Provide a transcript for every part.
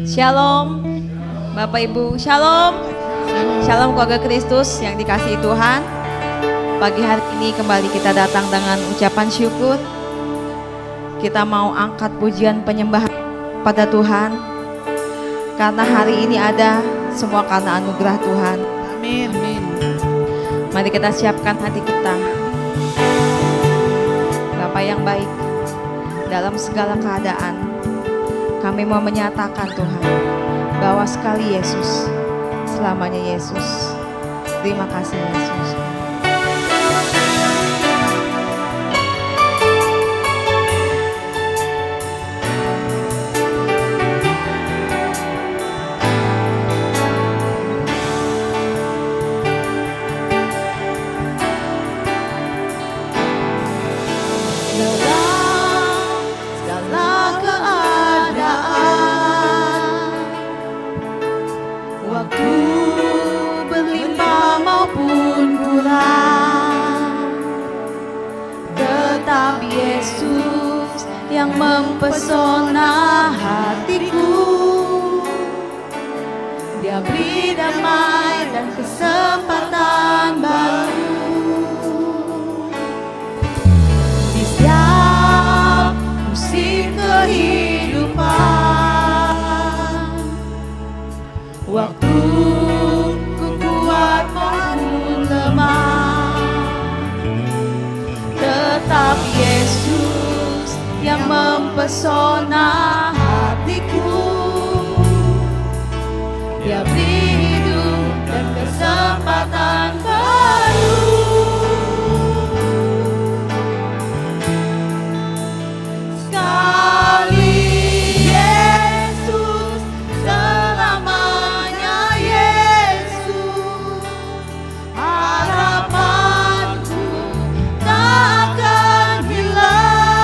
Shalom Bapak Ibu, Shalom. Shalom keluarga Kristus yang dikasihi Tuhan. Pagi hari ini kembali kita datang dengan ucapan syukur. Kita mau angkat pujian penyembahan pada Tuhan, karena hari ini ada semua karena anugerah Tuhan. Amin. Mari kita siapkan hati kita. Bapa yang baik, dalam segala keadaan kami mau menyatakan Tuhan bahwa sekali Yesus, selamanya Yesus. Terima kasih Yesus. Yang mempesona hatiku, Dia beri damai dan kesempatan baru di setiap musim kehidupan. Waktu ku kuat maupun lemah, tetap Yesus yang mempesona hatiku. Dia beri hidup dan kesempatan baru. Sekali Yesus, selamanya Yesus. Harapanku tak akan hilang.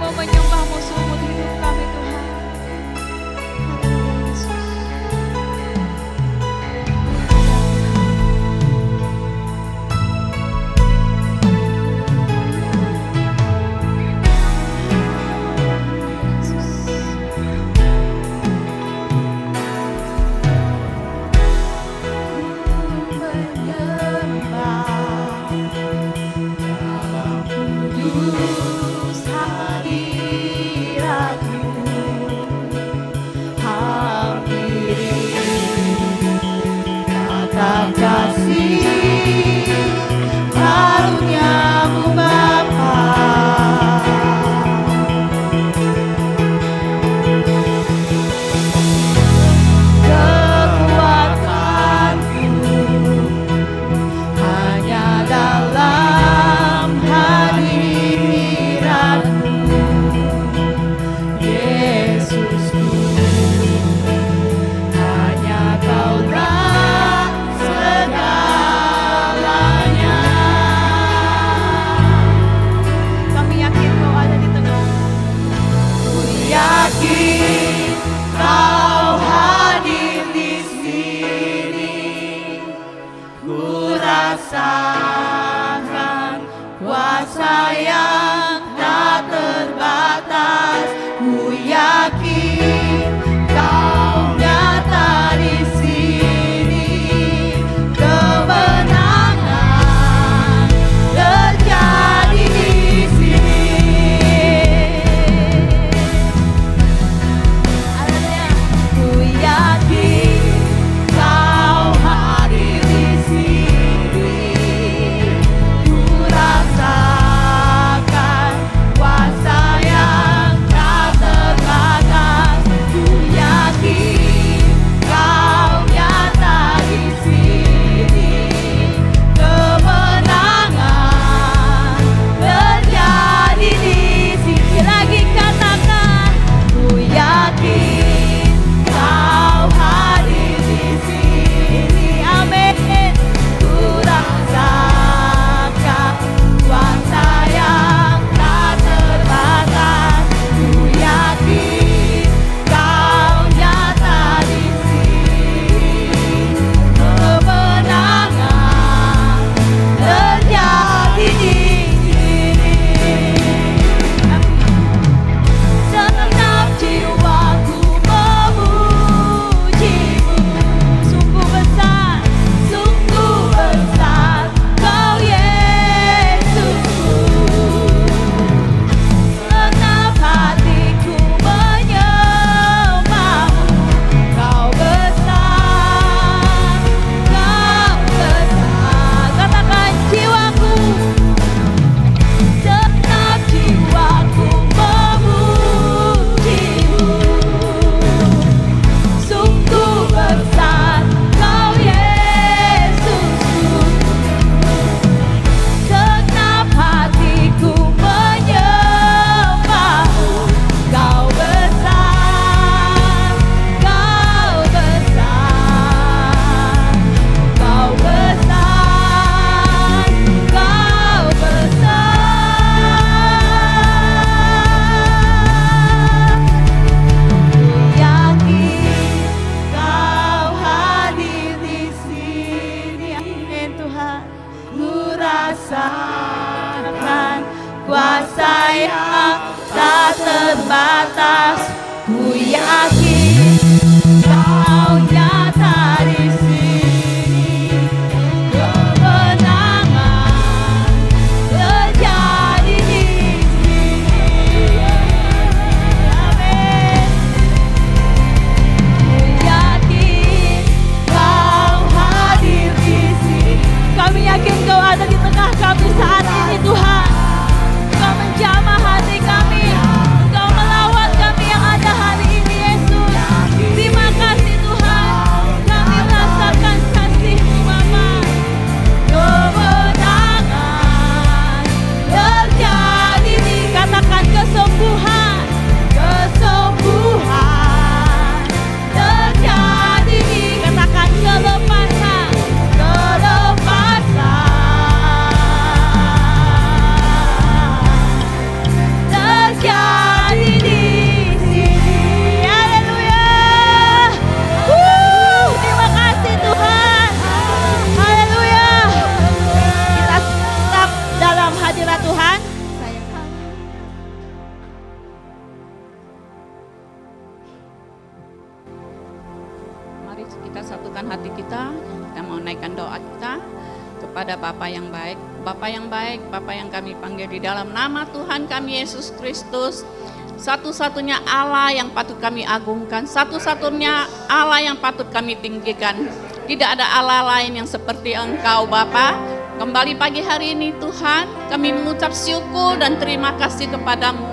mau menyembahmu seumur hidup kami Tuhan. Haleluya Yesus. Kau menjamah hati kami, Kau melawat kami yang ada hari ini Yesus. Tuhan. Mari kita satukan hati kita mau naikkan doa kita kepada Bapa yang baik. Bapa yang baik, Bapa yang kami panggil di dalam nama Tuhan kami Yesus Kristus. Satu-satunya Allah yang patut kami agungkan, satu-satunya Allah yang patut kami tinggikan. Tidak ada Allah lain yang seperti Engkau Bapa. Kembali pagi hari ini Tuhan, kami mengucap syukur dan terima kasih kepadamu.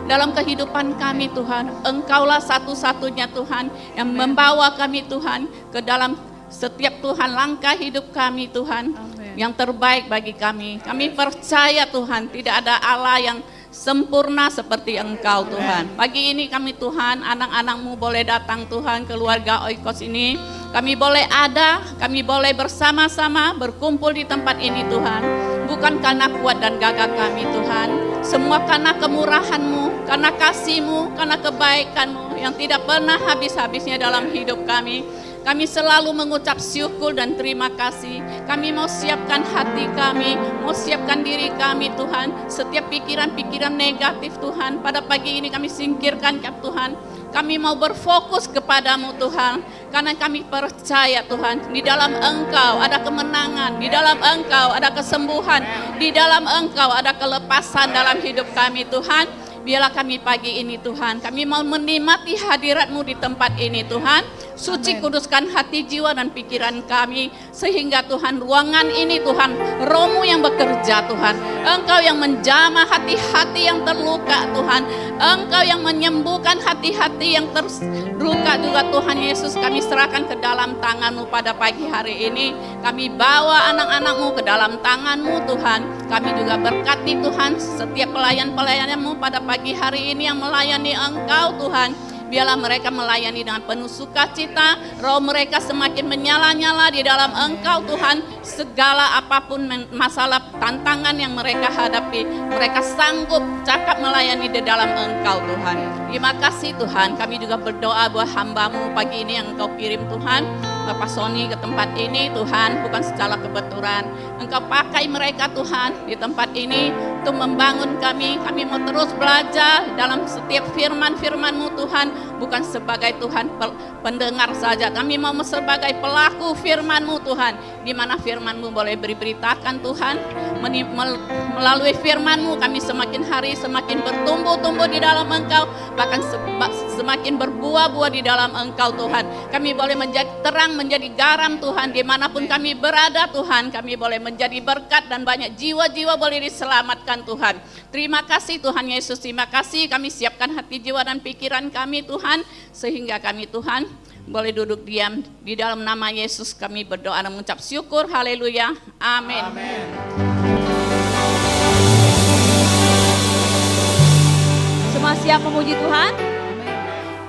Dalam kehidupan kami Tuhan, Engkaulah satu-satunya Tuhan yang membawa kami Tuhan ke dalam setiap Tuhan langkah hidup kami Tuhan. Amen. Yang terbaik bagi kami. Kami percaya Tuhan tidak ada Allah yang sempurna seperti Engkau Tuhan. Pagi ini kami Tuhan, anak-anak-Mu boleh datang Tuhan, keluarga Oikos ini. Kami boleh ada, kami boleh bersama-sama berkumpul di tempat ini Tuhan. Bukan karena kuat dan gagah kami Tuhan. Semua karena kemurahan-Mu, karena kasih-Mu, karena kebaikan-Mu yang tidak pernah habis-habisnya dalam hidup kami. Kami selalu mengucap syukur dan terima kasih. Kami mau siapkan hati kami, mau siapkan diri kami Tuhan. Setiap pikiran-pikiran negatif Tuhan, pada pagi ini kami singkirkan ya Tuhan. Kami mau berfokus kepadamu Tuhan. Karena kami percaya Tuhan, di dalam Engkau ada kemenangan, di dalam Engkau ada kesembuhan, di dalam Engkau ada kelepasan dalam hidup kami Tuhan. Biarlah kami pagi ini Tuhan, kami mau menikmati hadirat-Mu di tempat ini Tuhan. Suci Amen. Kuduskan hati, jiwa dan pikiran kami. Sehingga Tuhan ruangan ini Tuhan, Roh-Mu yang bekerja Tuhan. Engkau yang menjamah hati-hati yang terluka Tuhan. Engkau yang menyembuhkan hati-hati yang terluka juga Tuhan Yesus. Kami serahkan ke dalam tangan-Mu pada pagi hari ini. Kami bawa anak-anak-Mu ke dalam tangan-Mu Tuhan. Kami juga berkati Tuhan setiap pelayan-pelayan-Mu pada pagi hari ini yang melayani Engkau Tuhan. Biarlah mereka melayani dengan penuh sukacita, roh mereka semakin menyala-nyala di dalam Engkau Tuhan. Segala apapun masalah tantangan yang mereka hadapi, mereka sanggup cakap melayani di dalam Engkau Tuhan. Terima kasih Tuhan, kami juga berdoa buat hamba-Mu pagi ini yang Engkau kirim Tuhan. Bapak Sony ke tempat ini Tuhan, bukan secara kebetulan. Engkau pakai mereka Tuhan di tempat ini untuk membangun kami. Kami mau terus belajar dalam setiap firman-firman-Mu Tuhan. Bukan sebagai Tuhan pendengar saja. Kami mau sebagai pelaku firman-Mu Tuhan. Di mana firman-Mu boleh beritakan Tuhan. Melalui firman-Mu kami semakin hari semakin bertumbuh-tumbuh di dalam Engkau. Bahkan semakin berbuah-buah di dalam Engkau Tuhan. Kami boleh menjadi terang, menjadi garam Tuhan. Dimanapun kami berada Tuhan, kami boleh menjadi berkat dan banyak jiwa-jiwa boleh diselamatkan Tuhan. Terima kasih Tuhan Yesus, terima kasih kami siapkan hati, jiwa dan pikiran kami Tuhan. Sehingga kami Tuhan boleh duduk diam. Di dalam nama Yesus kami berdoa dan mengucap syukur. Haleluya. Amin. Amin. Semua siap memuji Tuhan?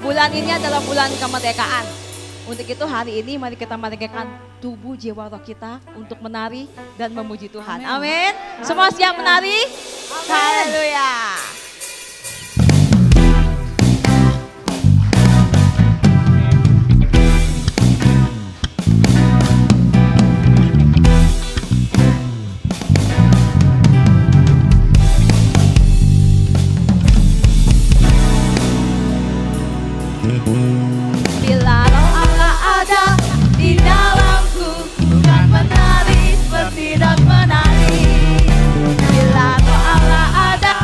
Bulan ini adalah bulan kemerdekaan. Untuk itu hari ini mari kita merdekakan tubuh, jiwa, roh kita untuk menari dan memuji Tuhan. Amin. Semua siap menari? Haleluya. Bila roh Allah ada di dalamku, bukan menari seperti dan menari. Bila roh Allah ada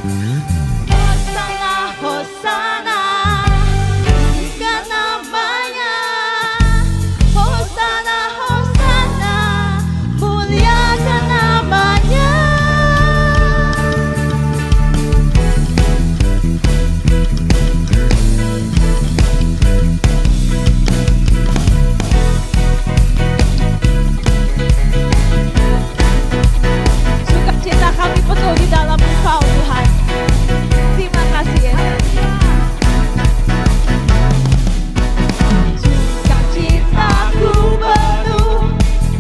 Hosana, Hosana, tinggikan namanya. Hosana, Hosana, muliakan namanya. Sukacita kami penuh di dalam Engkau Tuhan. Terima kasih Yesus. Sukacitaku penuh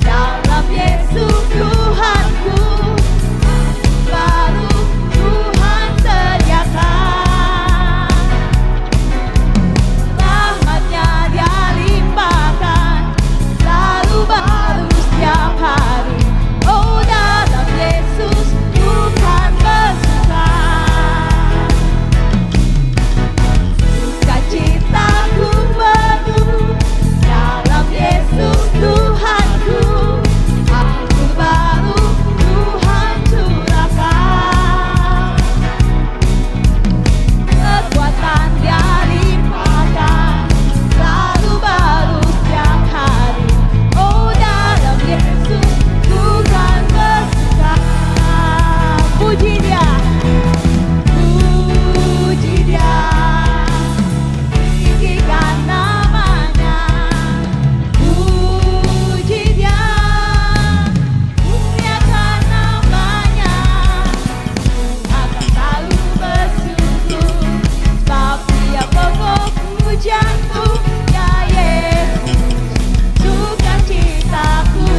dalam Yesus Tuhanku. Baru Tuhan sediakan, rahmat-Nya Dia limpahkan, selalu baru setiap hari. Oh, dalam Yesus Tuhan bersuka. Sukacitaku penuh dalam Yesus Tuhanku. Anggur baru Tuhan curahkan, kekuatan Dia limpahkan, selalu baru setiap hari. Oh, dalam Yesus Tuhan bersuka. Puji Dia, puji Dia, tinggikan namanya. Puji Dia, muliakan namanya. Akan selalu bersyukur, sebab Dia pokok pujianku. Ya Yesus, sukacitaku.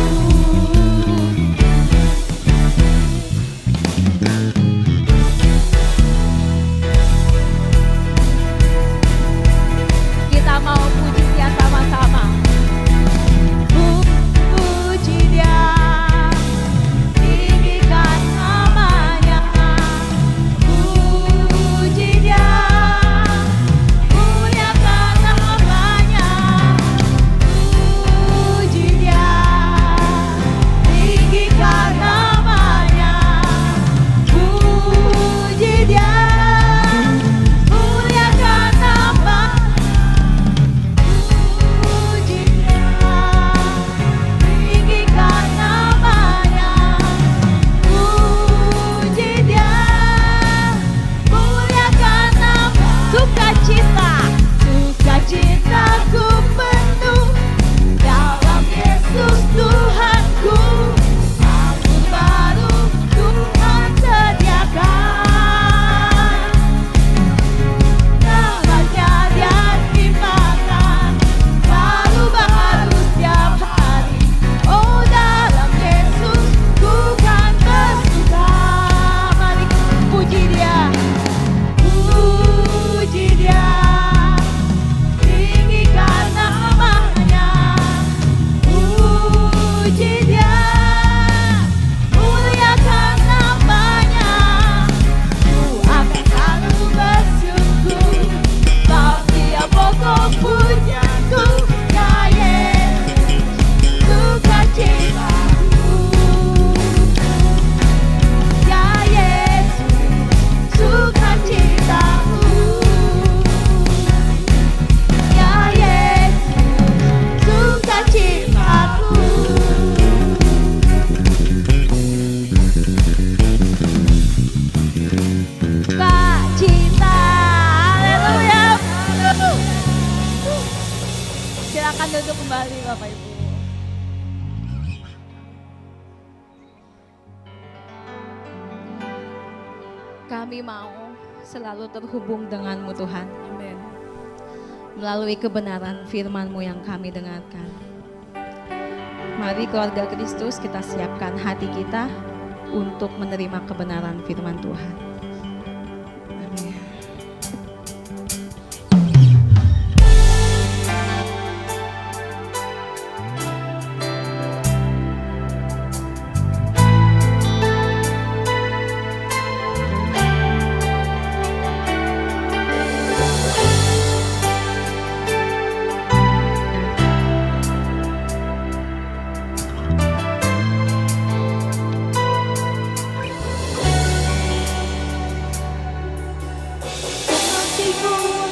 Kita mau puji Dia sama-sama. Puji Dia, tinggikan namanya. Puji Dia, muliakan namanya. Puji Dia, tinggikan namanya. Puji Dia, muliakan namanya. Puji Dia, tinggikan namanya. Puji Dia, muliakan nama. Sukacita, sukacitaku penuh dalam Yesus Tuhanku. Anggur baru Tuhan sediakan, rahmat-Nya Dia limpahkan, selalu baru setiap hari. Oh, dalam Yesus Tuhan bersuka. Mari puji Dia, puji Dia, tinggikan namanya. Puji Dia, muliakan namanya. Ku akan selalu bersyukur, sebab Dia pokok pujianku. Ya Yesus, sukacitaku. Ya Yesus, sukacitaku. Ya Yesus, sukacitaku. Sukacita, haleluya. Silakan duduk kembali Bapak Ibu. Kami mau selalu terhubung dengan-Mu Tuhan. Amin. Melalui kebenaran firman-Mu yang kami dengarkan. Mari keluarga Kristus kita siapkan hati kita untuk menerima kebenaran firman Tuhan. Amin.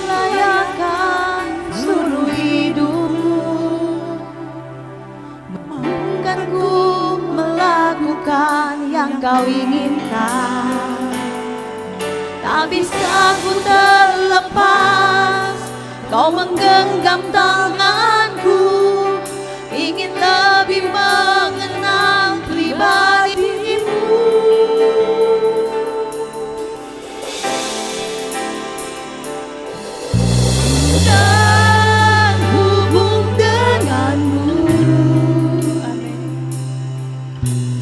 layakan seluruh hidupku, mampukan ku melakukan yang kau inginkan. Tak bisa ku terlepas, kau menggenggam tanganku, ingin lebih mengenal pribadimu. Dan hubung denganmu,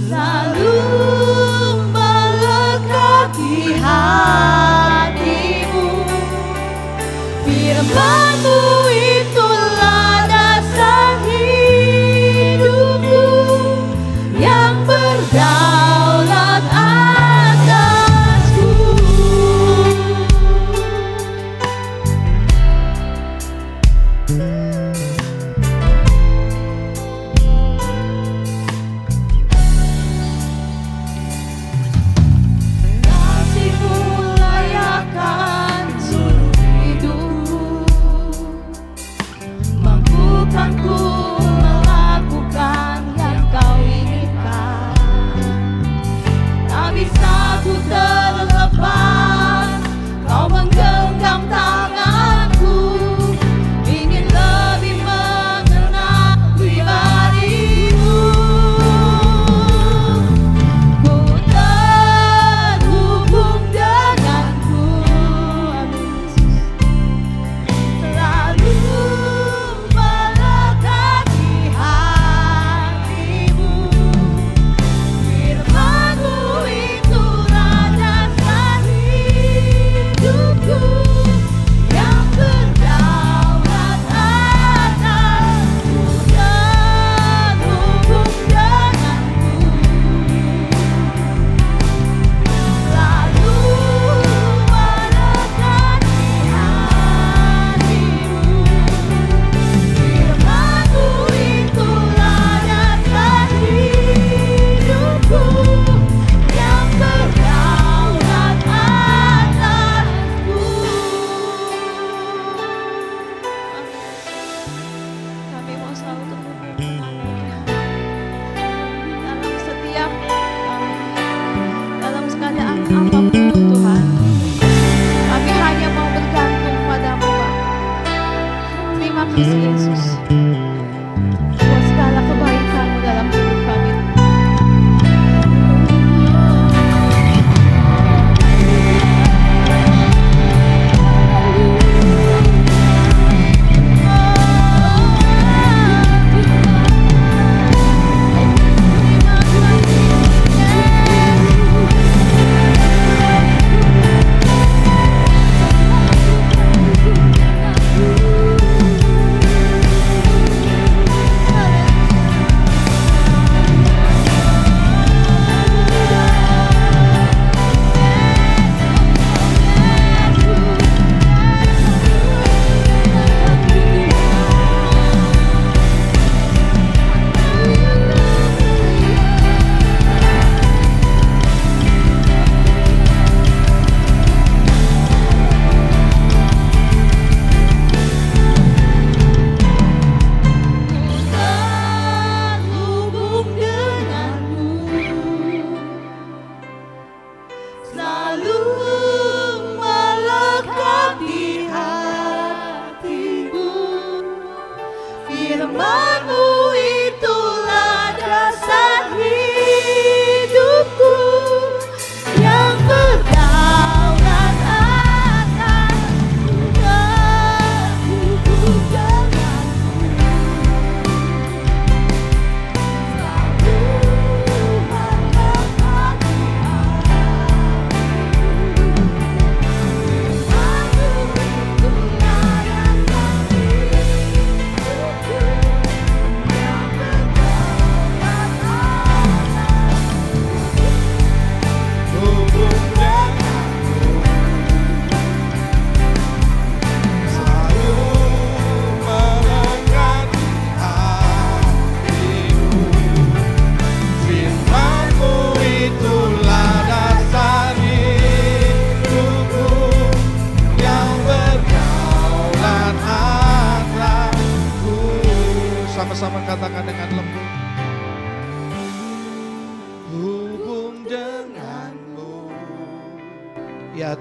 selalu melekati hatimu. Firman-Mu itulah dasar hidupku.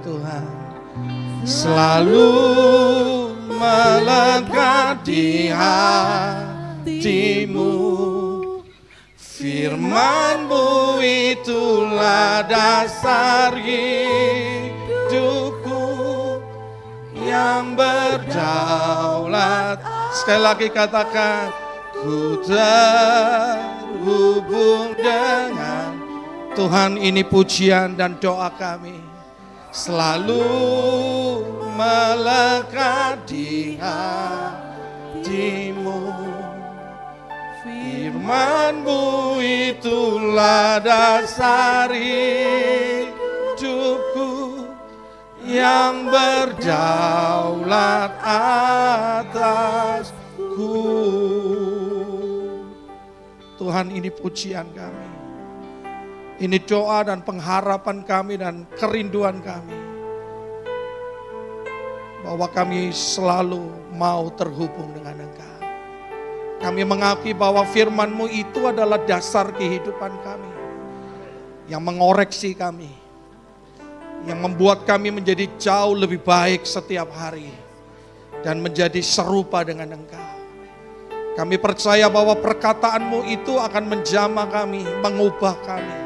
Tuhan selalu melekat di hatimu. Firman-Mu itulah dasar hidupku yang berdaulat. Sekali lagi katakan, ku terhubung dengan Tuhan. Ini pujian dan doa kami, selalu melekat di hatimu. Firman-Mu itulah dasar hidupku yang berdaulat atasku. Tuhan, ini pujian kami, ini doa dan pengharapan kami dan kerinduan kami, bahwa kami selalu mau terhubung dengan Engkau. Kami mengakui bahwa firman-Mu itu adalah dasar kehidupan kami, yang mengoreksi kami, yang membuat kami menjadi jauh lebih baik setiap hari, dan menjadi serupa dengan Engkau. Kami percaya bahwa perkataan-Mu itu akan menjamah kami, mengubah kami,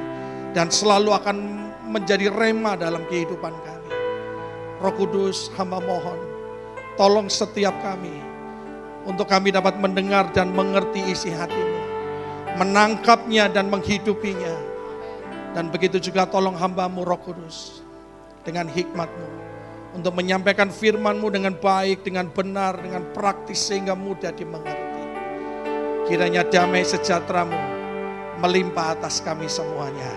dan selalu akan menjadi rema dalam kehidupan kami. Roh Kudus, hamba mohon, tolong setiap kami, untuk kami dapat mendengar dan mengerti isi hati-Mu, menangkapnya dan menghidupinya. Dan begitu juga tolong hamba-Mu Roh Kudus, dengan hikmat-Mu, untuk menyampaikan firman-Mu dengan baik, dengan benar, dengan praktis, sehingga mudah dimengerti. Kiranya damai sejahtera-Mu melimpah atas kami semuanya.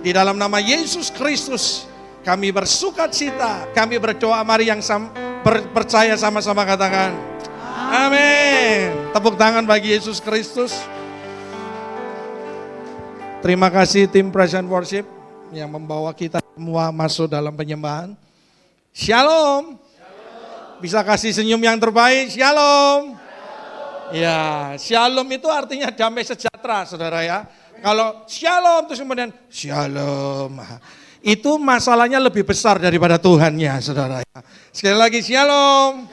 Di dalam nama Yesus Kristus kami bersukacita, kami berdoa. Mari yang percaya sama-sama katakan amin. Tepuk tangan bagi Yesus Kristus. Terima kasih tim Praise and Worship yang membawa kita semua masuk dalam penyembahan. Shalom. Bisa kasih senyum yang terbaik. Shalom. Ya, shalom itu artinya damai sejahtera, saudara ya. Kalau shalom terus kemudian shalom, itu masalahnya lebih besar daripada Tuhannya, saudara ya. Sekali lagi shalom.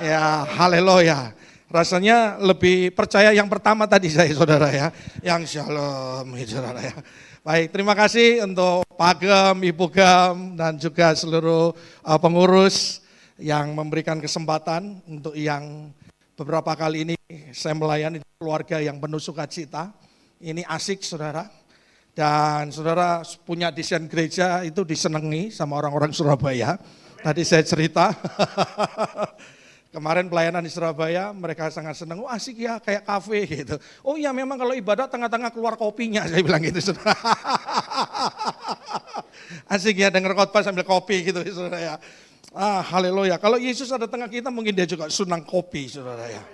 Ya, haleluya. Rasanya lebih percaya yang pertama tadi saya, saudara ya. Yang shalom, saudara ya. Baik, terima kasih untuk Pak Gem, Ibu Gem, dan juga seluruh pengurus yang memberikan kesempatan untuk yang beberapa kali ini saya melayani keluarga yang penuh sukacita. Ini asik, saudara. Dan saudara punya desain gereja itu disenangi sama orang-orang Surabaya. Tadi saya cerita. Kemarin pelayanan di Surabaya, mereka sangat senang. Oh asik ya, kayak kafe gitu. Oh iya memang kalau ibadah tengah-tengah keluar kopinya, saya bilang gitu, saudara. Asik ya dengar khotbah sambil kopi gitu, saudara ya. Ah, haleluya. Kalau Yesus ada tengah kita, mungkin dia juga sunang kopi, saudara ya.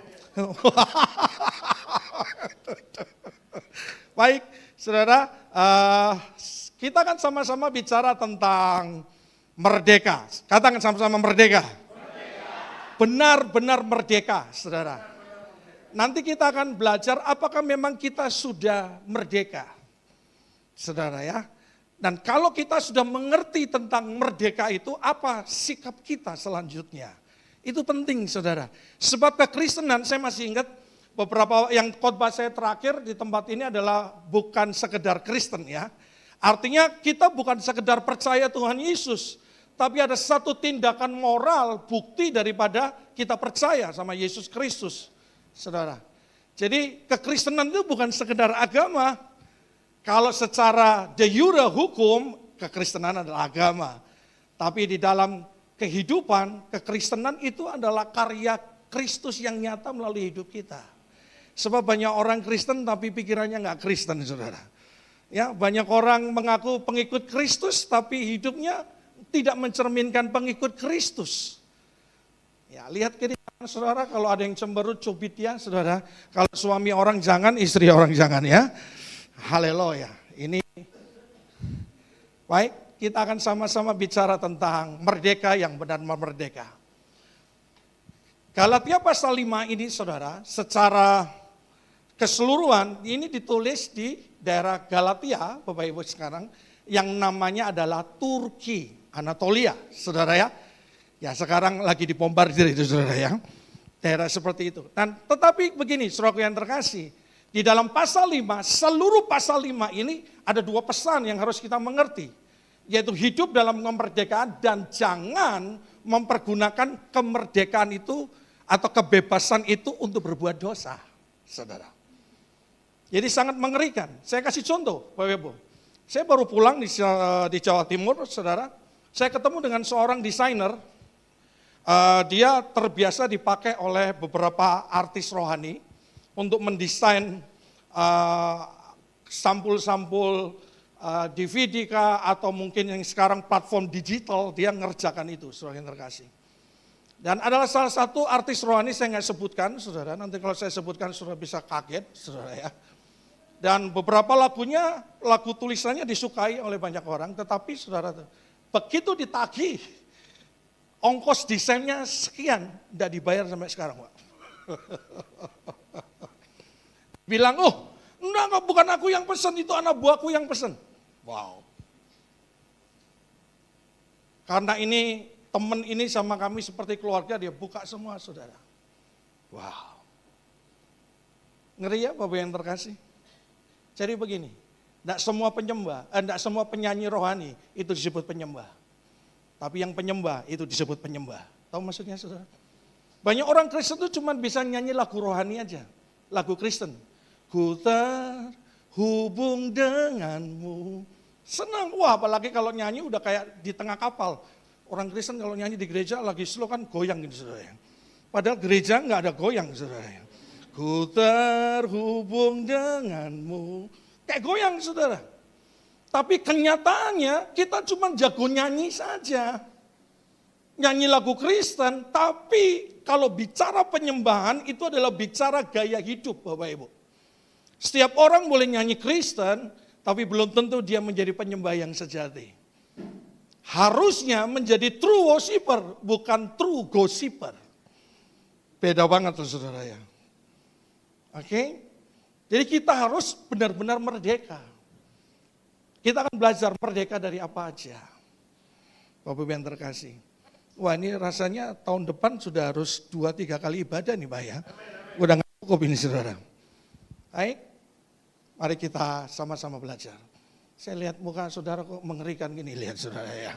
Baik, saudara, kita kan sama-sama bicara tentang merdeka. Katakan sama-sama merdeka. Benar-benar merdeka, saudara. Nanti kita akan belajar apakah memang kita sudah merdeka, saudara ya. Dan kalau kita sudah mengerti tentang merdeka itu, apa sikap kita selanjutnya? Itu penting, saudara. Sebab kekristenan, saya masih ingat beberapa yang khotbah saya terakhir di tempat ini adalah bukan sekedar Kristen ya. Artinya kita bukan sekedar percaya Tuhan Yesus, tapi ada satu tindakan moral, bukti daripada kita percaya sama Yesus Kristus, saudara. Jadi kekristenan itu bukan sekedar agama. Kalau secara de jure hukum, kekristenan adalah agama. Tapi di dalam kehidupan, kekristenan itu adalah karya Kristus yang nyata melalui hidup kita. Sebab banyak orang Kristen tapi pikirannya nggak Kristen, saudara. Ya, banyak orang mengaku pengikut Kristus tapi hidupnya tidak mencerminkan pengikut Kristus. Ya, lihat kiri kanan, saudara, kalau ada yang cemberut cubit ya, saudara. Kalau suami orang jangan, istri orang jangan ya. Haleluya. Ini baik, kita akan sama-sama bicara tentang merdeka yang benar-benar merdeka. Galatia pasal 5 ini, saudara, secara keseluruhan ini ditulis di daerah Galatia, Bapak Ibu sekarang, yang namanya adalah Turki. Anatolia, saudara ya. Ya sekarang lagi dibombardir itu saudara ya. Daerah seperti itu. Dan tetapi begini, saudaraku yang terkasih. Di dalam pasal 5, seluruh pasal 5 ini ada dua pesan yang harus kita mengerti. Yaitu hidup dalam kemerdekaan dan jangan mempergunakan kemerdekaan itu atau kebebasan itu untuk berbuat dosa, saudara. Jadi sangat mengerikan. Saya kasih contoh, Bapak Ibu. Saya baru pulang di Jawa Timur, saudara. Saya ketemu dengan seorang desainer. Dia terbiasa dipakai oleh beberapa artis rohani untuk mendesain sampul-sampul DVD kah, atau mungkin yang sekarang platform digital, dia ngerjakan itu, saudara yang terkasih. Dan adalah salah satu artis rohani, saya nggak sebutkan, saudara. Nanti kalau saya sebutkan, saudara bisa kaget, saudara ya. Dan beberapa lagunya, lagu tulisannya disukai oleh banyak orang, tetapi saudara, begitu ditagih, ongkos desainnya sekian, tidak dibayar sampai sekarang, Pak. Bilang, oh, enggak, bukan aku yang pesen, itu anak buahku yang pesen. Wow. Karena ini, teman ini sama kami seperti keluarga, dia buka semua, saudara. Wow. Ngeri ya, Bapak yang terkasih. Jadi begini, tidak semua penyembah, tidak semua penyanyi rohani itu disebut penyembah. Tapi yang penyembah itu disebut penyembah. Tahu maksudnya, saudara? Banyak orang Kristen itu cuma bisa nyanyi lagu rohani aja, lagu Kristen. Ku terhubung denganmu. Senang, wah apalagi kalau nyanyi udah kayak di tengah kapal. Orang Kristen kalau nyanyi di gereja lagi slow kan goyang gitu, saudara. Padahal gereja nggak ada goyang, saudara. Ku terhubung denganmu. Kayak goyang, saudara. Tapi kenyataannya kita cuma jago nyanyi saja. Nyanyi lagu Kristen, tapi kalau bicara penyembahan itu adalah bicara gaya hidup, Bapak Ibu. Setiap orang boleh nyanyi Kristen, tapi belum tentu dia menjadi penyembah yang sejati. Harusnya menjadi true worshiper, bukan true gossiper. Beda banget tuh, saudara ya. Oke? Jadi kita harus benar-benar merdeka. Kita akan belajar merdeka dari apa aja. Bapak Ibu yang terkasih. Wah ini rasanya tahun depan sudah harus 2-3 kali ibadah nih Pak ya. Udah gak cukup ini saudara. Baik, mari kita sama-sama belajar. Saya lihat muka saudara kok mengerikan gini, lihat saudara ya.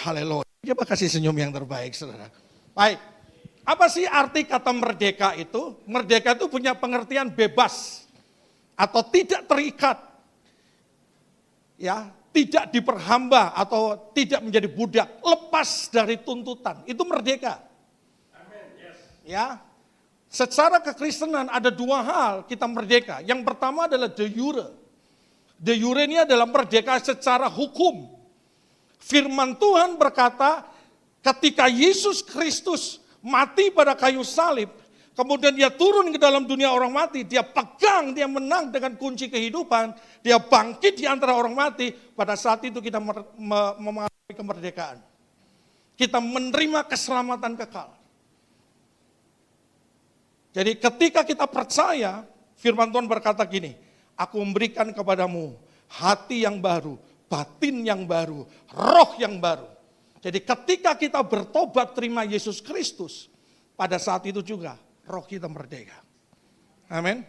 Haleluya. Coba kasih senyum yang terbaik saudara. Baik. Apa sih arti kata merdeka itu? Merdeka itu punya pengertian bebas atau tidak terikat. Ya, tidak diperhamba atau tidak menjadi budak, lepas dari tuntutan. Itu merdeka. Ya. Secara kekristenan ada dua hal kita merdeka. Yang pertama adalah de jure. De jure ini adalah merdeka secara hukum. Firman Tuhan berkata, ketika Yesus Kristus mati pada kayu salib, kemudian dia turun ke dalam dunia orang mati, dia pegang, dia menang dengan kunci kehidupan, dia bangkit di antara orang mati, pada saat itu kita mengalami kemerdekaan. Kita menerima keselamatan kekal. Jadi ketika kita percaya, firman Tuhan berkata gini, aku memberikan kepadamu hati yang baru, batin yang baru, roh yang baru. Jadi ketika kita bertobat terima Yesus Kristus, pada saat itu juga roh kita merdeka. Amin.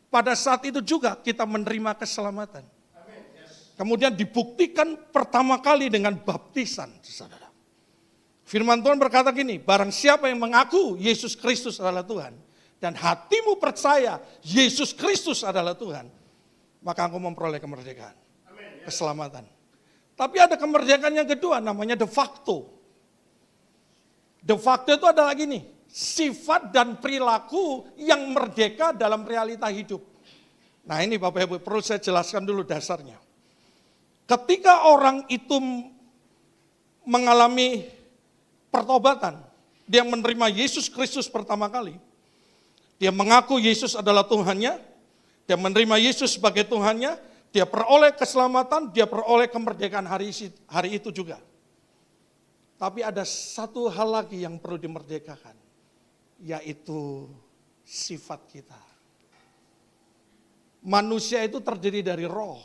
Pada saat itu juga kita menerima keselamatan. Kemudian dibuktikan pertama kali dengan baptisan, saudara. Firman Tuhan berkata gini, barang siapa yang mengaku Yesus Kristus adalah Tuhan, dan hatimu percaya Yesus Kristus adalah Tuhan, maka engkau memperoleh kemerdekaan, keselamatan. Tapi ada kemerdekaan yang kedua, namanya de facto. De facto itu adalah gini, sifat dan perilaku yang merdeka dalam realita hidup. Nah ini Bapak Ibu, perlu saya jelaskan dulu dasarnya. Ketika orang itu mengalami pertobatan, dia menerima Yesus Kristus pertama kali, dia mengaku Yesus adalah Tuhannya, dia menerima Yesus sebagai Tuhannya, dia peroleh keselamatan, dia peroleh kemerdekaan hari itu juga. Tapi ada satu hal lagi yang perlu dimerdekakan, yaitu sifat kita. Manusia itu terdiri dari roh,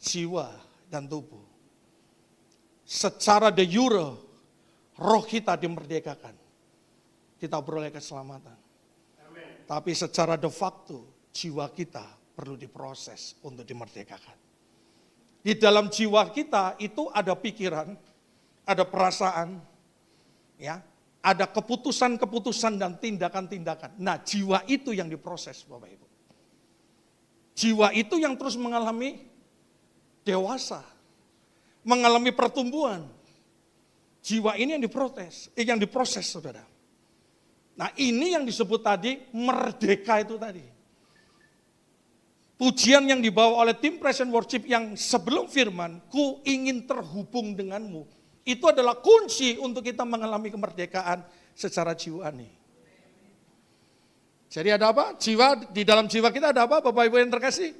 jiwa, dan tubuh. secara de jure, roh kita dimerdekakan. Kita beroleh keselamatan. Tapi secara de facto, jiwa kita perlu diproses untuk dimerdekakan. Di dalam jiwa kita itu ada pikiran, ada perasaan, ya, ada keputusan-keputusan dan tindakan-tindakan. Nah, jiwa itu yang diproses, Bapak Ibu. Jiwa itu yang terus mengalami dewasa, mengalami pertumbuhan. Jiwa ini yang diproses, saudara. Nah, ini yang disebut tadi merdeka itu tadi. Pujian yang dibawa oleh tim Praise and Worship yang sebelum firman, ku ingin terhubung denganmu. Itu adalah kunci untuk kita mengalami kemerdekaan secara jiwani. Jadi ada apa? Di dalam jiwa kita ada apa, Bapak Ibu yang terkasih?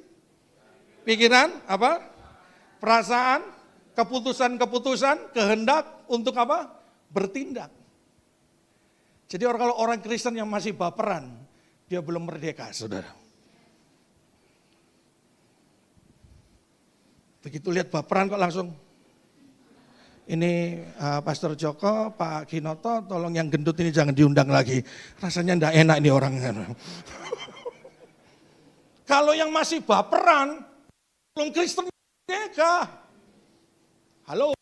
Pikiran, apa? Perasaan, keputusan-keputusan, kehendak untuk apa? Bertindak. Jadi kalau orang Kristen yang masih baperan, dia belum merdeka, saudara. Begitu lihat baperan kok langsung, ini Pastor Joko, Pak Kinoto, tolong yang gendut ini jangan diundang lagi. Rasanya enggak enak ini orang. Kalau yang masih baperan, belum Kristen merdeka. Halo.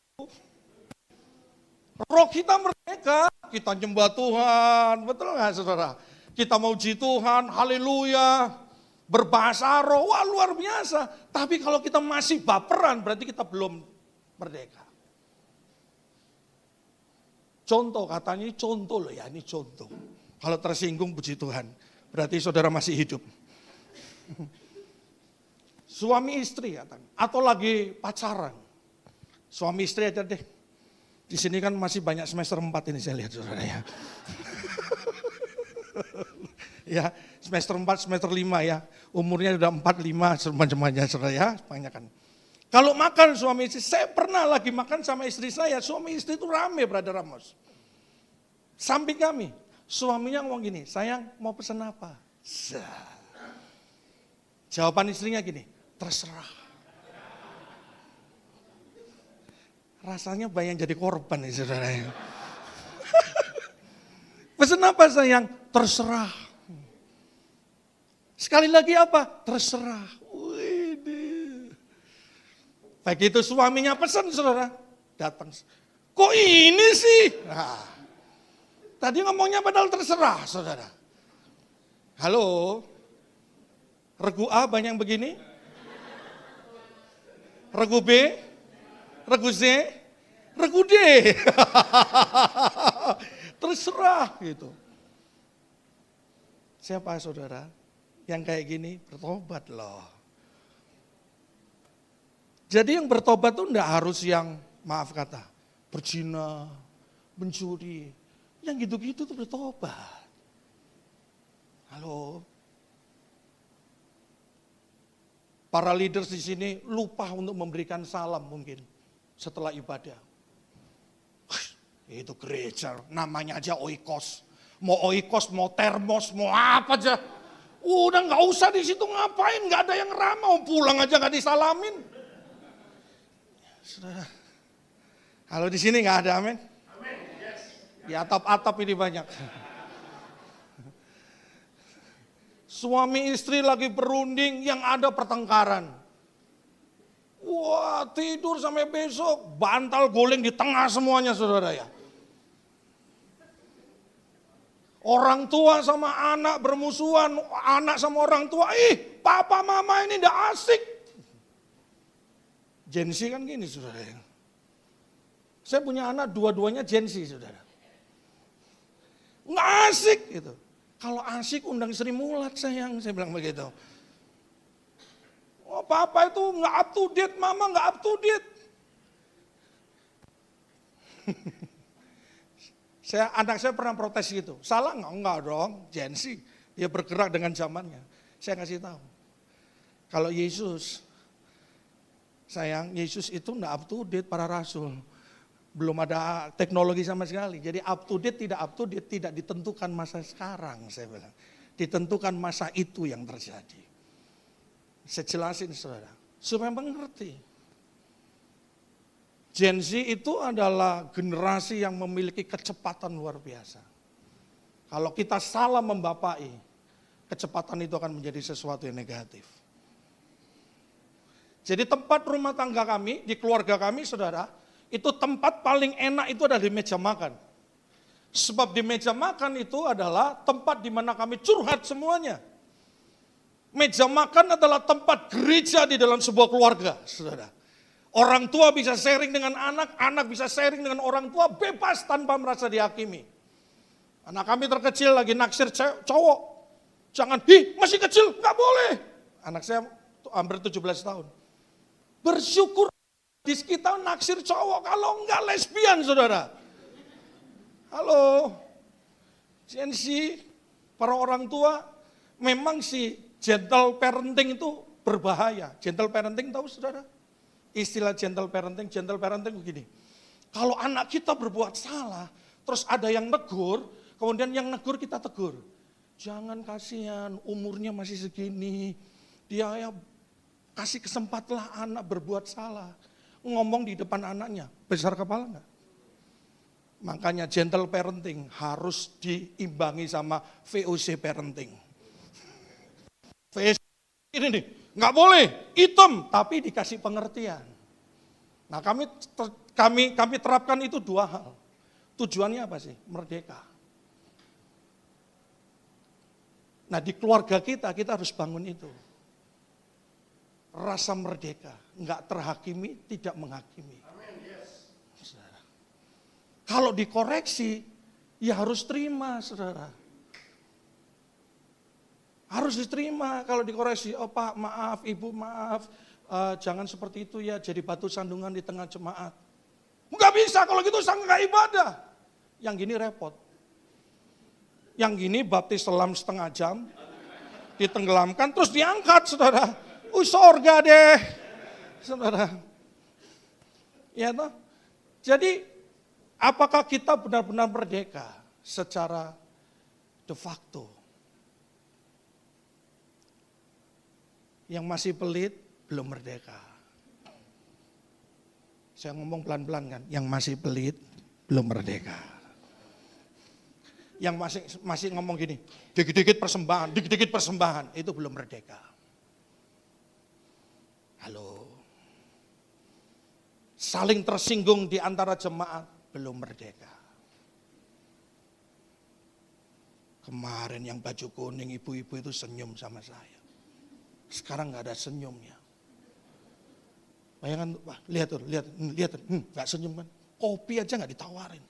Roh kita merdeka, kita nyembah Tuhan, betul nggak saudara? Kita muji Tuhan, haleluya, berbahasa roh, wah luar biasa. Tapi kalau kita masih baperan, berarti kita belum merdeka. Contoh, katanya ini contoh loh ya, ini contoh. Kalau tersinggung puji Tuhan, berarti saudara masih hidup. Suami istri atau lagi pacaran. Suami istri aja deh. Di sini kan masih banyak semester 4 ini saya lihat saudara ya. Ya, semester 4, semester 5 ya. Umurnya udah 4, 5 macam-macamnya saudara ya, kebanyakan. Kalau makan suami istri, saya pernah lagi makan sama istri saya, suami istri itu rame Brother Ramos. Samping kami, suaminya ngomong gini, sayang mau pesan apa? Jawaban istrinya gini, terserah. Rasanya banyak jadi korban nih saudara. Pesan apa sayang? Terserah. Sekali lagi apa? Terserah. Wih, begitu suaminya pesan saudara, datang. Kok ini sih? Nah, tadi ngomongnya padahal terserah saudara. Halo? Regu A banyak yang begini? Regu B? Regu Z, regu D. Terserah gitu. Siapa saudara yang kayak gini bertobat loh. Jadi yang bertobat tuh enggak harus yang maaf kata berzina, mencuri. Yang gitu-gitu tuh bertobat. Halo. Para leaders di sini lupa untuk memberikan salam mungkin. Setelah ibadah. Itu gereja, namanya aja oikos. Mau oikos, mau termos, mau apa aja. Udah gak usah di situ ngapain, gak ada yang ramah. Pulang aja gak disalamin. Saudara. Kalau di sini gak ada, amin? Di atap-atap ini banyak. Suami istri lagi berunding, yang ada pertengkaran. Wah, tidur sampai besok, bantal goleng di tengah semuanya saudara ya. Orang tua sama anak bermusuhan, anak sama orang tua, papa mama ini ndak asik. Gen Z kan gini saudara ya. Saya punya anak dua-duanya Gen Z saudara. Nggak asik gitu. Kalau asik undang Sri Mulat sayang, saya bilang begitu. Oh, papa itu nggak up to date, mama nggak up to date. Anak saya pernah protes gitu. Salah nggak? Enggak dong, Gen Z. Dia bergerak dengan zamannya. Saya kasih tahu. Kalau Yesus, sayang, Yesus itu nggak up to date para rasul. Belum ada teknologi sama sekali. Jadi up to date, tidak ditentukan masa sekarang, saya bilang. Ditentukan masa itu yang terjadi. Saya jelasin saudara, supaya mengerti. Gen Z itu adalah generasi yang memiliki kecepatan luar biasa. Kalau kita salah membapai, kecepatan itu akan menjadi sesuatu yang negatif. Jadi tempat rumah tangga kami, di keluarga kami saudara, itu tempat paling enak itu adalah di meja makan. Sebab di meja makan itu adalah tempat di mana kami curhat semuanya. Meja makan adalah tempat gereja di dalam sebuah keluarga, saudara. Orang tua bisa sharing dengan anak, anak bisa sharing dengan orang tua bebas tanpa merasa dihakimi. Anak kami terkecil lagi naksir cowok. Jangan, masih kecil, nggak boleh. Anak saya hampir 17 tahun. Bersyukur di sekitar naksir cowok, kalau enggak lesbian saudara. Halo, Gen Z, para orang tua, memang si gentle parenting itu berbahaya. Gentle parenting tahu saudara? Istilah gentle parenting begini. Kalau anak kita berbuat salah, terus ada yang negur, kemudian yang negur kita tegur. Jangan, kasihan, umurnya masih segini. Dia ya kasih kesempatlah anak berbuat salah. Ngomong di depan anaknya, besar kepala enggak? Makanya gentle parenting harus diimbangi sama VOC parenting. VOC ini nih, nggak boleh hitam, tapi dikasih pengertian. Nah kami terapkan itu 2 hal. Tujuannya apa sih? Merdeka. Nah di keluarga kita harus bangun itu. Rasa merdeka, nggak terhakimi, tidak menghakimi. Kalau dikoreksi, ya harus terima, saudara. Harus diterima kalau dikoreksi. Oh Pak, maaf, Ibu maaf, jangan seperti itu ya, jadi batu sandungan di tengah jemaat. Enggak bisa, kalau gitu saya nggak ibadah. Yang gini repot. Yang gini baptis selam setengah jam, ditenggelamkan, terus diangkat, saudara. Sorga deh, saudara. Ya toh? Jadi, apakah kita benar-benar merdeka secara de facto? Yang masih pelit belum merdeka. Saya ngomong pelan-pelan kan, yang masih pelit belum merdeka. Yang masih ngomong gini, dikit-dikit persembahan, itu belum merdeka. Halo. Saling tersinggung di antara jemaat belum merdeka. Kemarin yang baju kuning ibu-ibu itu senyum sama saya. Sekarang nggak ada senyumnya. Bayangkan, wah, lihat tuh, nggak senyum kan? Kopi aja nggak ditawarin.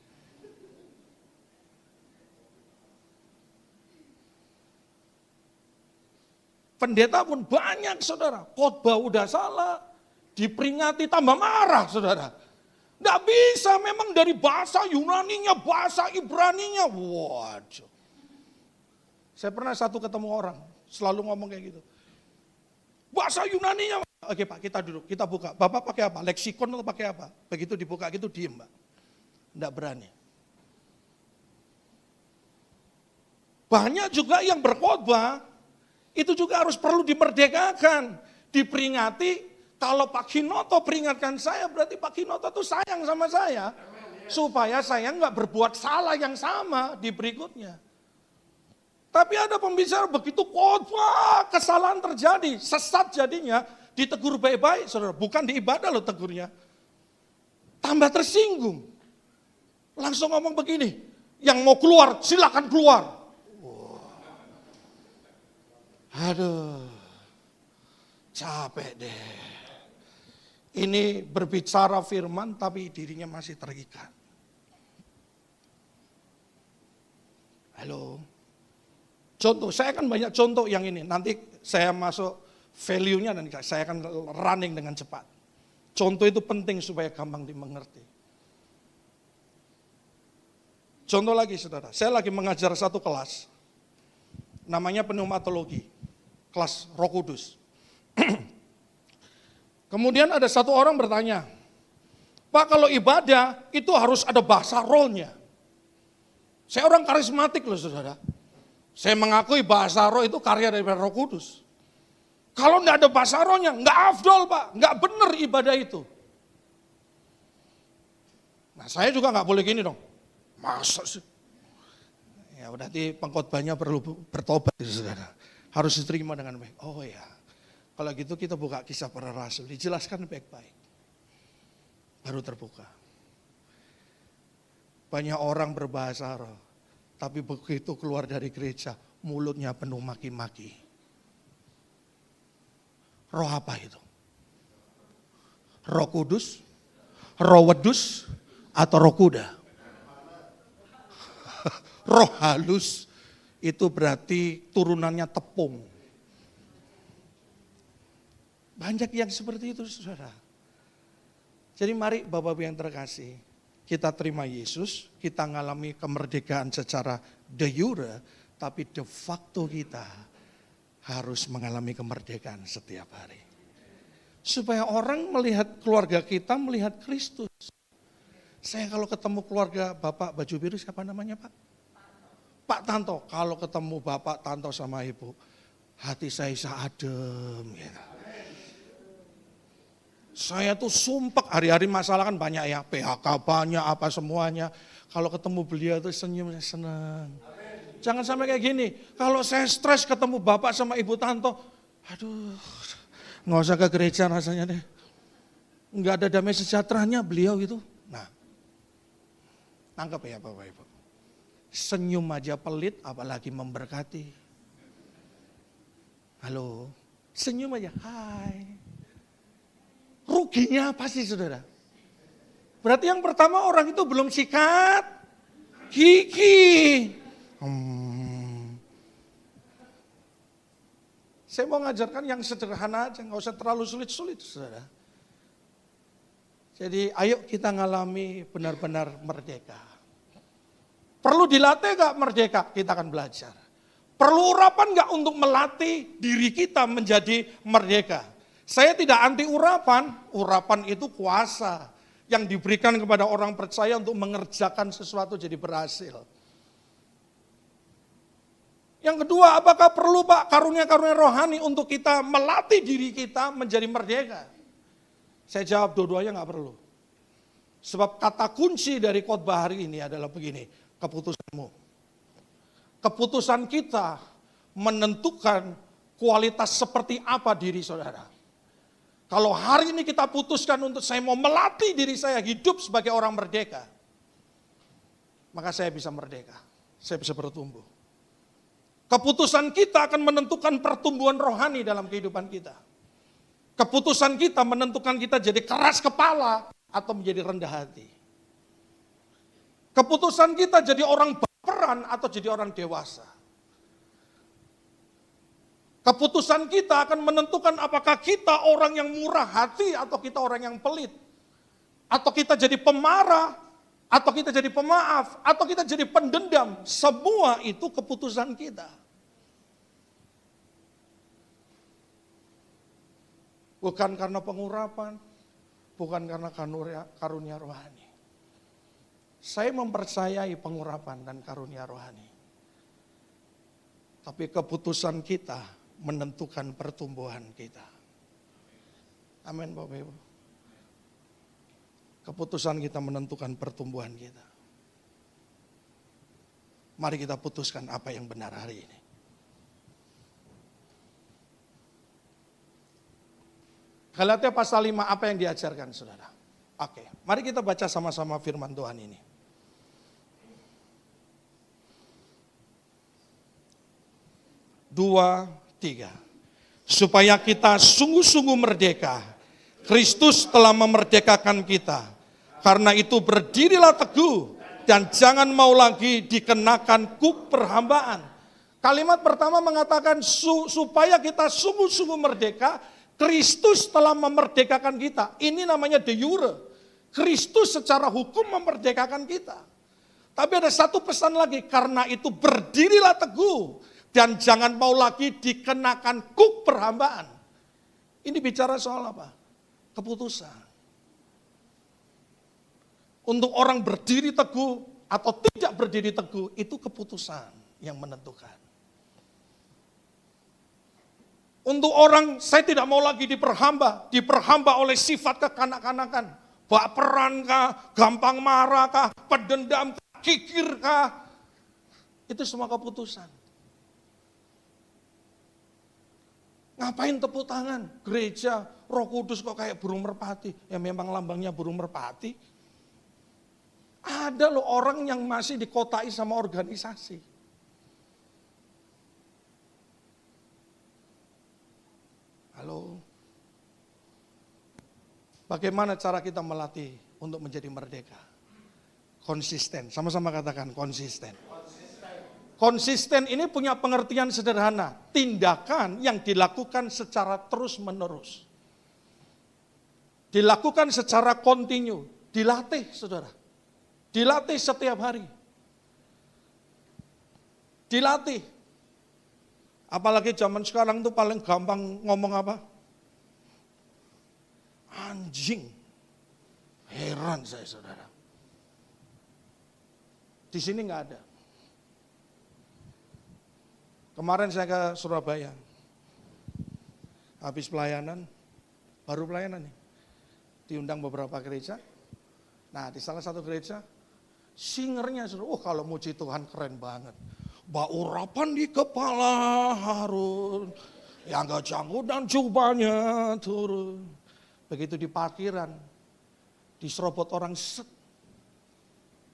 Pendeta pun banyak, saudara. Khotbah udah salah, diperingati tambah marah, saudara. Nggak bisa, memang dari bahasa Yunaninya, bahasa Ibraninya. Waduh. Saya pernah ketemu orang, selalu ngomong kayak gitu. Bahasa Yunaninya. Oke Pak, kita duduk, kita buka. Bapak pakai apa? Leksikon atau pakai apa? Begitu dibuka gitu diem Mbak. Nggak berani. Banyak juga yang berkhotbah, itu juga harus perlu dimerdekakan. Diperingati, kalau Pak Kinoto peringatkan saya, berarti Pak Kinoto tuh sayang sama saya. Supaya saya nggak berbuat salah yang sama di berikutnya. Tapi ada pembicara begitu khotbah, kesalahan terjadi, sesat jadinya, ditegur baik-baik, saudara. Bukan di ibadah loh tegurnya. Tambah tersinggung. Langsung ngomong begini, yang mau keluar silakan keluar. Aduh, capek deh. Ini berbicara firman tapi dirinya masih terikat. Halo. Contoh, saya akan banyak contoh yang ini. Nanti saya masuk value-nya dan saya akan running dengan cepat. Contoh itu penting supaya gampang dimengerti. Contoh lagi saudara, saya lagi mengajar satu kelas. Namanya pneumatologi, kelas Roh Kudus. Kemudian ada satu orang bertanya, Pak kalau ibadah itu harus ada bahasa rohnya. Saya orang karismatik loh saudara. Saya mengakui bahasa roh itu karya dari Roh Kudus. Kalau enggak ada bahasa rohnya, enggak afdol Pak, enggak benar ibadah itu. Nah saya juga nggak boleh gini dong. Masa sih? Ya berarti pengkhotbahnya perlu bertobat saudara. Harus diterima dengan baik. Oh ya, kalau gitu kita buka Kisah Para Rasul. Dijelaskan baik-baik. Baru terbuka. Banyak orang berbahasa roh. Tapi begitu keluar dari gereja, mulutnya penuh maki-maki. Roh apa itu? Roh Kudus? Roh Wedus? Atau roh kuda? Roh halus itu berarti turunannya tepung. Banyak yang seperti itu saudara. Jadi mari Bapak-Ibu yang terkasih, kita terima Yesus, kita mengalami kemerdekaan secara de jure, tapi de facto kita harus mengalami kemerdekaan setiap hari. Supaya orang melihat keluarga kita, melihat Kristus. Saya kalau ketemu keluarga Bapak baju biru, siapa namanya Pak? Pak Tanto. Kalau ketemu Bapak Tanto sama Ibu, hati saya bisa adem. Gitu. Saya tuh sumpek, hari-hari masalah kan banyak ya, PHK banyak, apa semuanya. Kalau ketemu beliau tuh senyum, saya senang. Jangan sampai kayak gini, kalau saya stres ketemu Bapak sama Ibu Tanto, aduh, nggak usah ke gereja rasanya deh. Nggak ada damai sejahteranya beliau itu. Nah, tangkap ya Bapak Ibu. Senyum aja pelit, apalagi memberkati. Halo, senyum aja, hai. Ruginya apa sih saudara? Berarti yang pertama orang itu belum sikat gigi. Saya mau ngajarkan yang sederhana aja, nggak usah terlalu sulit-sulit saudara. Jadi ayo kita ngalami benar-benar merdeka. Perlu dilatih gak merdeka? Kita akan belajar. Perlu urapan gak untuk melatih diri kita menjadi merdeka? Saya tidak anti urapan, urapan itu kuasa yang diberikan kepada orang percaya untuk mengerjakan sesuatu jadi berhasil. Yang kedua, apakah perlu Pak karunia-karunia rohani untuk kita melatih diri kita menjadi merdeka? Saya jawab dua-duanya gak perlu. Sebab kata kunci dari khotbah hari ini adalah begini, keputusanmu. Keputusan kita menentukan kualitas seperti apa diri saudara. Kalau hari ini kita putuskan untuk saya mau melatih diri saya hidup sebagai orang merdeka, maka saya bisa merdeka, saya bisa bertumbuh. Keputusan kita akan menentukan pertumbuhan rohani dalam kehidupan kita. Keputusan kita menentukan kita jadi keras kepala atau menjadi rendah hati. Keputusan kita jadi orang baperan atau jadi orang dewasa. Keputusan kita akan menentukan apakah kita orang yang murah hati atau kita orang yang pelit. Atau kita jadi pemarah, atau kita jadi pemaaf, atau kita jadi pendendam. Semua itu keputusan kita. Bukan karena pengurapan, bukan karena karunia rohani. Saya mempercayai pengurapan dan karunia rohani. Tapi keputusan kita menentukan pertumbuhan kita. Amin Bapak Ibu. Keputusan kita menentukan pertumbuhan kita. Mari kita putuskan apa yang benar hari ini. Galatia pasal 5 apa yang diajarkan saudara? Oke, mari kita baca sama-sama firman Tuhan ini. Dua, tiga. Supaya kita sungguh-sungguh merdeka. Kristus telah memerdekakan kita. Karena itu berdirilah teguh dan jangan mau lagi dikenakan kuk perhambaan. Kalimat pertama mengatakan supaya kita sungguh-sungguh merdeka. Kristus telah memerdekakan kita. Ini namanya de jure. Kristus secara hukum memerdekakan kita. Tapi ada satu pesan lagi, karena itu berdirilah teguh. Dan jangan mau lagi dikenakan kuk perhambaan. Ini bicara soal apa? Keputusan. Untuk orang berdiri teguh atau tidak berdiri teguh, itu keputusan yang menentukan. Untuk orang, saya tidak mau lagi diperhamba oleh sifat kekanak-kanakan. Baperan kah, gampang marah kah, pendendam kah, kikir kah. Itu semua keputusan. Ngapain tepuk tangan? Gereja, Roh Kudus kok kayak burung merpati. Ya memang lambangnya burung merpati. Ada loh orang yang masih dikotai sama organisasi. Halo. Bagaimana cara kita melatih untuk menjadi merdeka? Konsisten, sama-sama katakan konsisten. Konsisten ini punya pengertian sederhana, tindakan yang dilakukan secara terus-menerus. Dilakukan secara kontinu, dilatih saudara. Dilatih setiap hari. Dilatih. Apalagi zaman sekarang tuh paling gampang ngomong apa? Anjing. Heran saya saudara. Di sini nggak ada. Kemarin saya ke Surabaya. Habis pelayanan, baru pelayanan nih. Diundang beberapa gereja. Nah di salah satu gereja, singernya suruh, kalau muji Tuhan keren banget. Baurapan di kepala Harun, yang gak janggut dan jubahnya turun. Begitu di parkiran, diserobot orang set.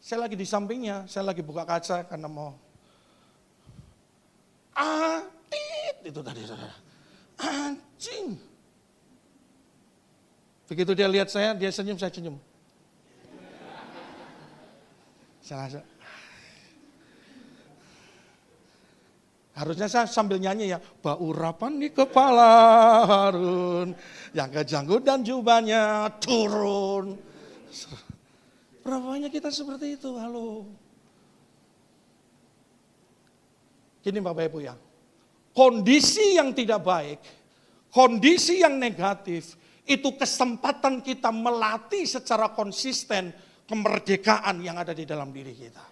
Saya lagi di sampingnya, saya lagi buka kaca karena mau itu tadi saudara. Anjing. Begitu dia lihat saya, dia senyum, saya senyum. Saya rasa, harusnya saya sambil nyanyi ya. Baurapan di kepala Harun, yang kejanggut dan jubahnya turun. Berapa banyak kita seperti itu, halo. Gini Bapak Ibu ya, kondisi yang tidak baik, kondisi yang negatif, itu kesempatan kita melatih secara konsisten kemerdekaan yang ada di dalam diri kita.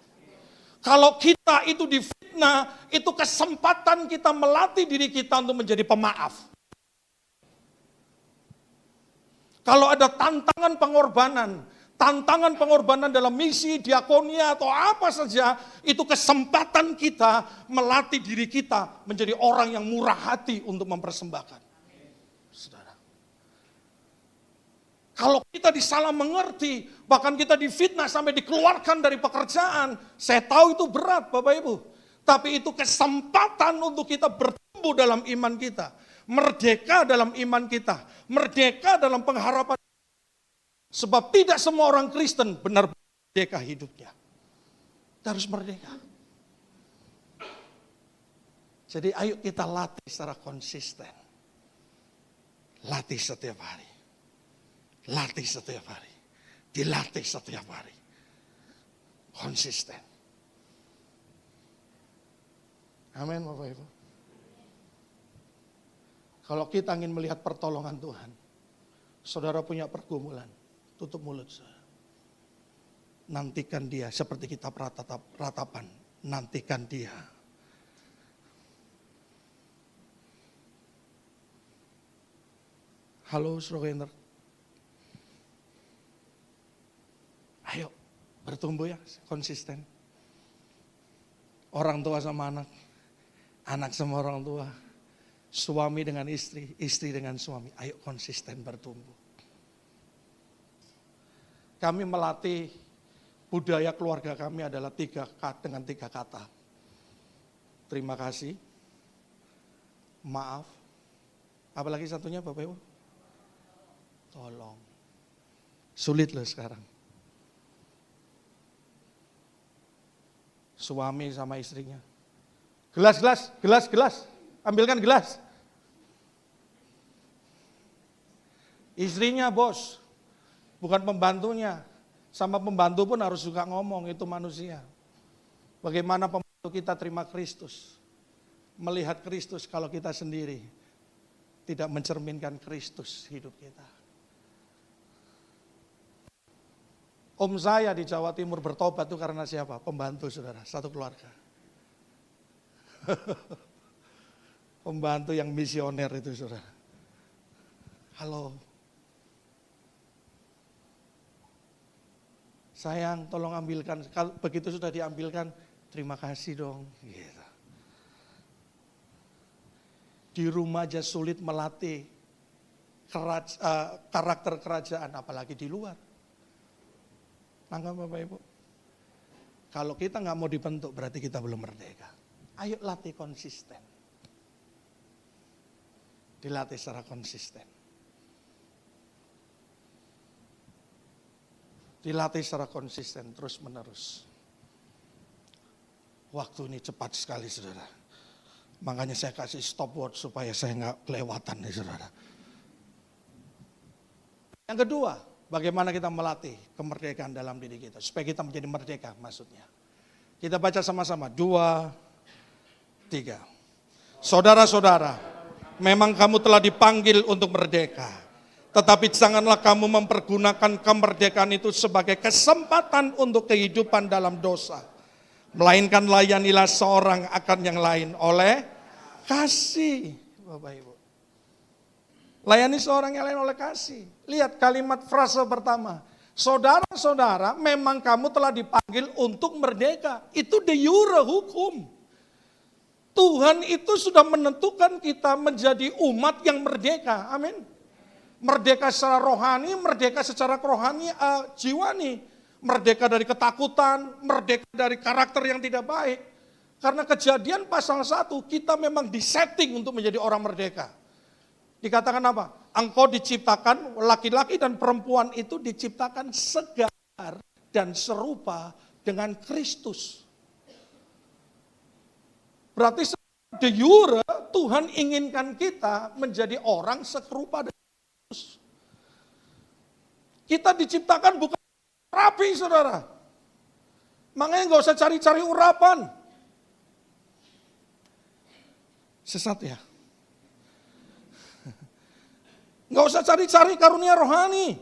Kalau kita itu difitnah, itu kesempatan kita melatih diri kita untuk menjadi pemaaf. Kalau ada tantangan pengorbanan dalam misi, diakonia atau apa saja, itu kesempatan kita melatih diri kita menjadi orang yang murah hati untuk mempersembahkan. Saudara. Kalau kita disalah mengerti, bahkan kita difitnah sampai dikeluarkan dari pekerjaan, saya tahu itu berat Bapak Ibu. Tapi itu kesempatan untuk kita bertumbuh dalam iman kita. Merdeka dalam iman kita. Merdeka dalam pengharapan. Sebab tidak semua orang Kristen benar-benar merdeka hidupnya. Kita harus merdeka. Jadi ayo kita latih secara konsisten. Latih setiap hari. Latih setiap hari. Dilatih setiap hari. Konsisten. Amin Bapak Ibu. Kalau kita ingin melihat pertolongan Tuhan, saudara punya pergumulan, tutup mulut saudara. Nantikan dia seperti kitab ratapan. Nantikan dia. Halo saudara. Ayo bertumbuh ya, konsisten. Orang tua sama anak, anak sama orang tua, suami dengan istri, istri dengan suami. Ayo konsisten bertumbuh. Kami melatih budaya keluarga kami adalah dengan tiga kata. Terima kasih, maaf, apalagi satunya Bapak Ibu? Tolong. Sulit loh sekarang. Suami sama istrinya. Gelas. Ambilkan gelas. Istrinya bos. Bukan pembantunya. Sama pembantu pun harus juga ngomong, itu manusia. Bagaimana pembantu kita terima Kristus. Melihat Kristus kalau kita sendiri tidak mencerminkan Kristus hidup kita. Om saya di Jawa Timur bertobat itu karena siapa? Pembantu saudara, satu keluarga. Pembantu yang misioner itu saudara. Halo. sayang tolong ambilkan. Kalau begitu sudah diambilkan, terima kasih dong. Gitu. Di rumah aja sulit melatih karakter kerajaan, apalagi di luar. Nangkap Bapak Ibu? Kalau kita nggak mau dibentuk, berarti kita belum merdeka. Ayo latih konsisten. Dilatih secara konsisten. Dilatih secara konsisten, terus menerus. Waktu ini cepat sekali, saudara. Makanya saya kasih stopwatch supaya saya nggak kelewatan nih, saudara. Yang kedua, bagaimana kita melatih kemerdekaan dalam diri kita. Supaya kita menjadi merdeka maksudnya. Kita baca sama-sama. 2, 3. Saudara-saudara, memang kamu telah dipanggil untuk merdeka. Tetapi janganlah kamu mempergunakan kemerdekaan itu sebagai kesempatan untuk kehidupan dalam dosa. Melainkan layanilah seorang akan yang lain oleh kasih. Bapak Ibu. Layani seorang yang lain oleh kasih. Lihat kalimat frase pertama. Saudara-saudara, memang kamu telah dipanggil untuk merdeka. Itu de jure hukum. Tuhan itu sudah menentukan kita menjadi umat yang merdeka. Amin. Merdeka secara rohani, merdeka secara jiwani. Merdeka dari ketakutan, merdeka dari karakter yang tidak baik. Karena Kejadian pasal 1, kita memang disetting untuk menjadi orang merdeka. Dikatakan apa? Engkau diciptakan, laki-laki dan perempuan itu diciptakan segar dan serupa dengan Kristus. Berarti de jure Tuhan inginkan kita menjadi orang serupa dengan Kristus. Kita diciptakan bukan rapi, saudara. Makanya nggak usah cari-cari urapan. Sesat ya. Nggak usah cari-cari karunia rohani.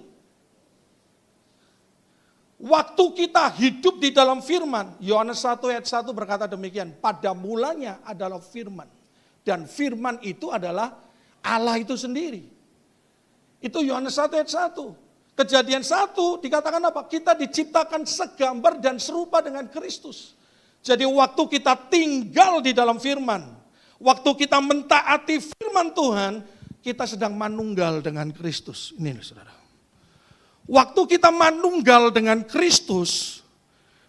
Waktu kita hidup di dalam firman, Yohanes 1 ayat 1 berkata demikian, pada mulanya adalah firman. Dan firman itu adalah Allah itu sendiri. Itu Yohanes 1 ayat 1. Kejadian 1 dikatakan apa? Kita diciptakan segambar dan serupa dengan Kristus. Jadi waktu kita tinggal di dalam firman, waktu kita mentaati firman Tuhan, kita sedang manunggal dengan Kristus. Ini loh saudara. Waktu kita manunggal dengan Kristus,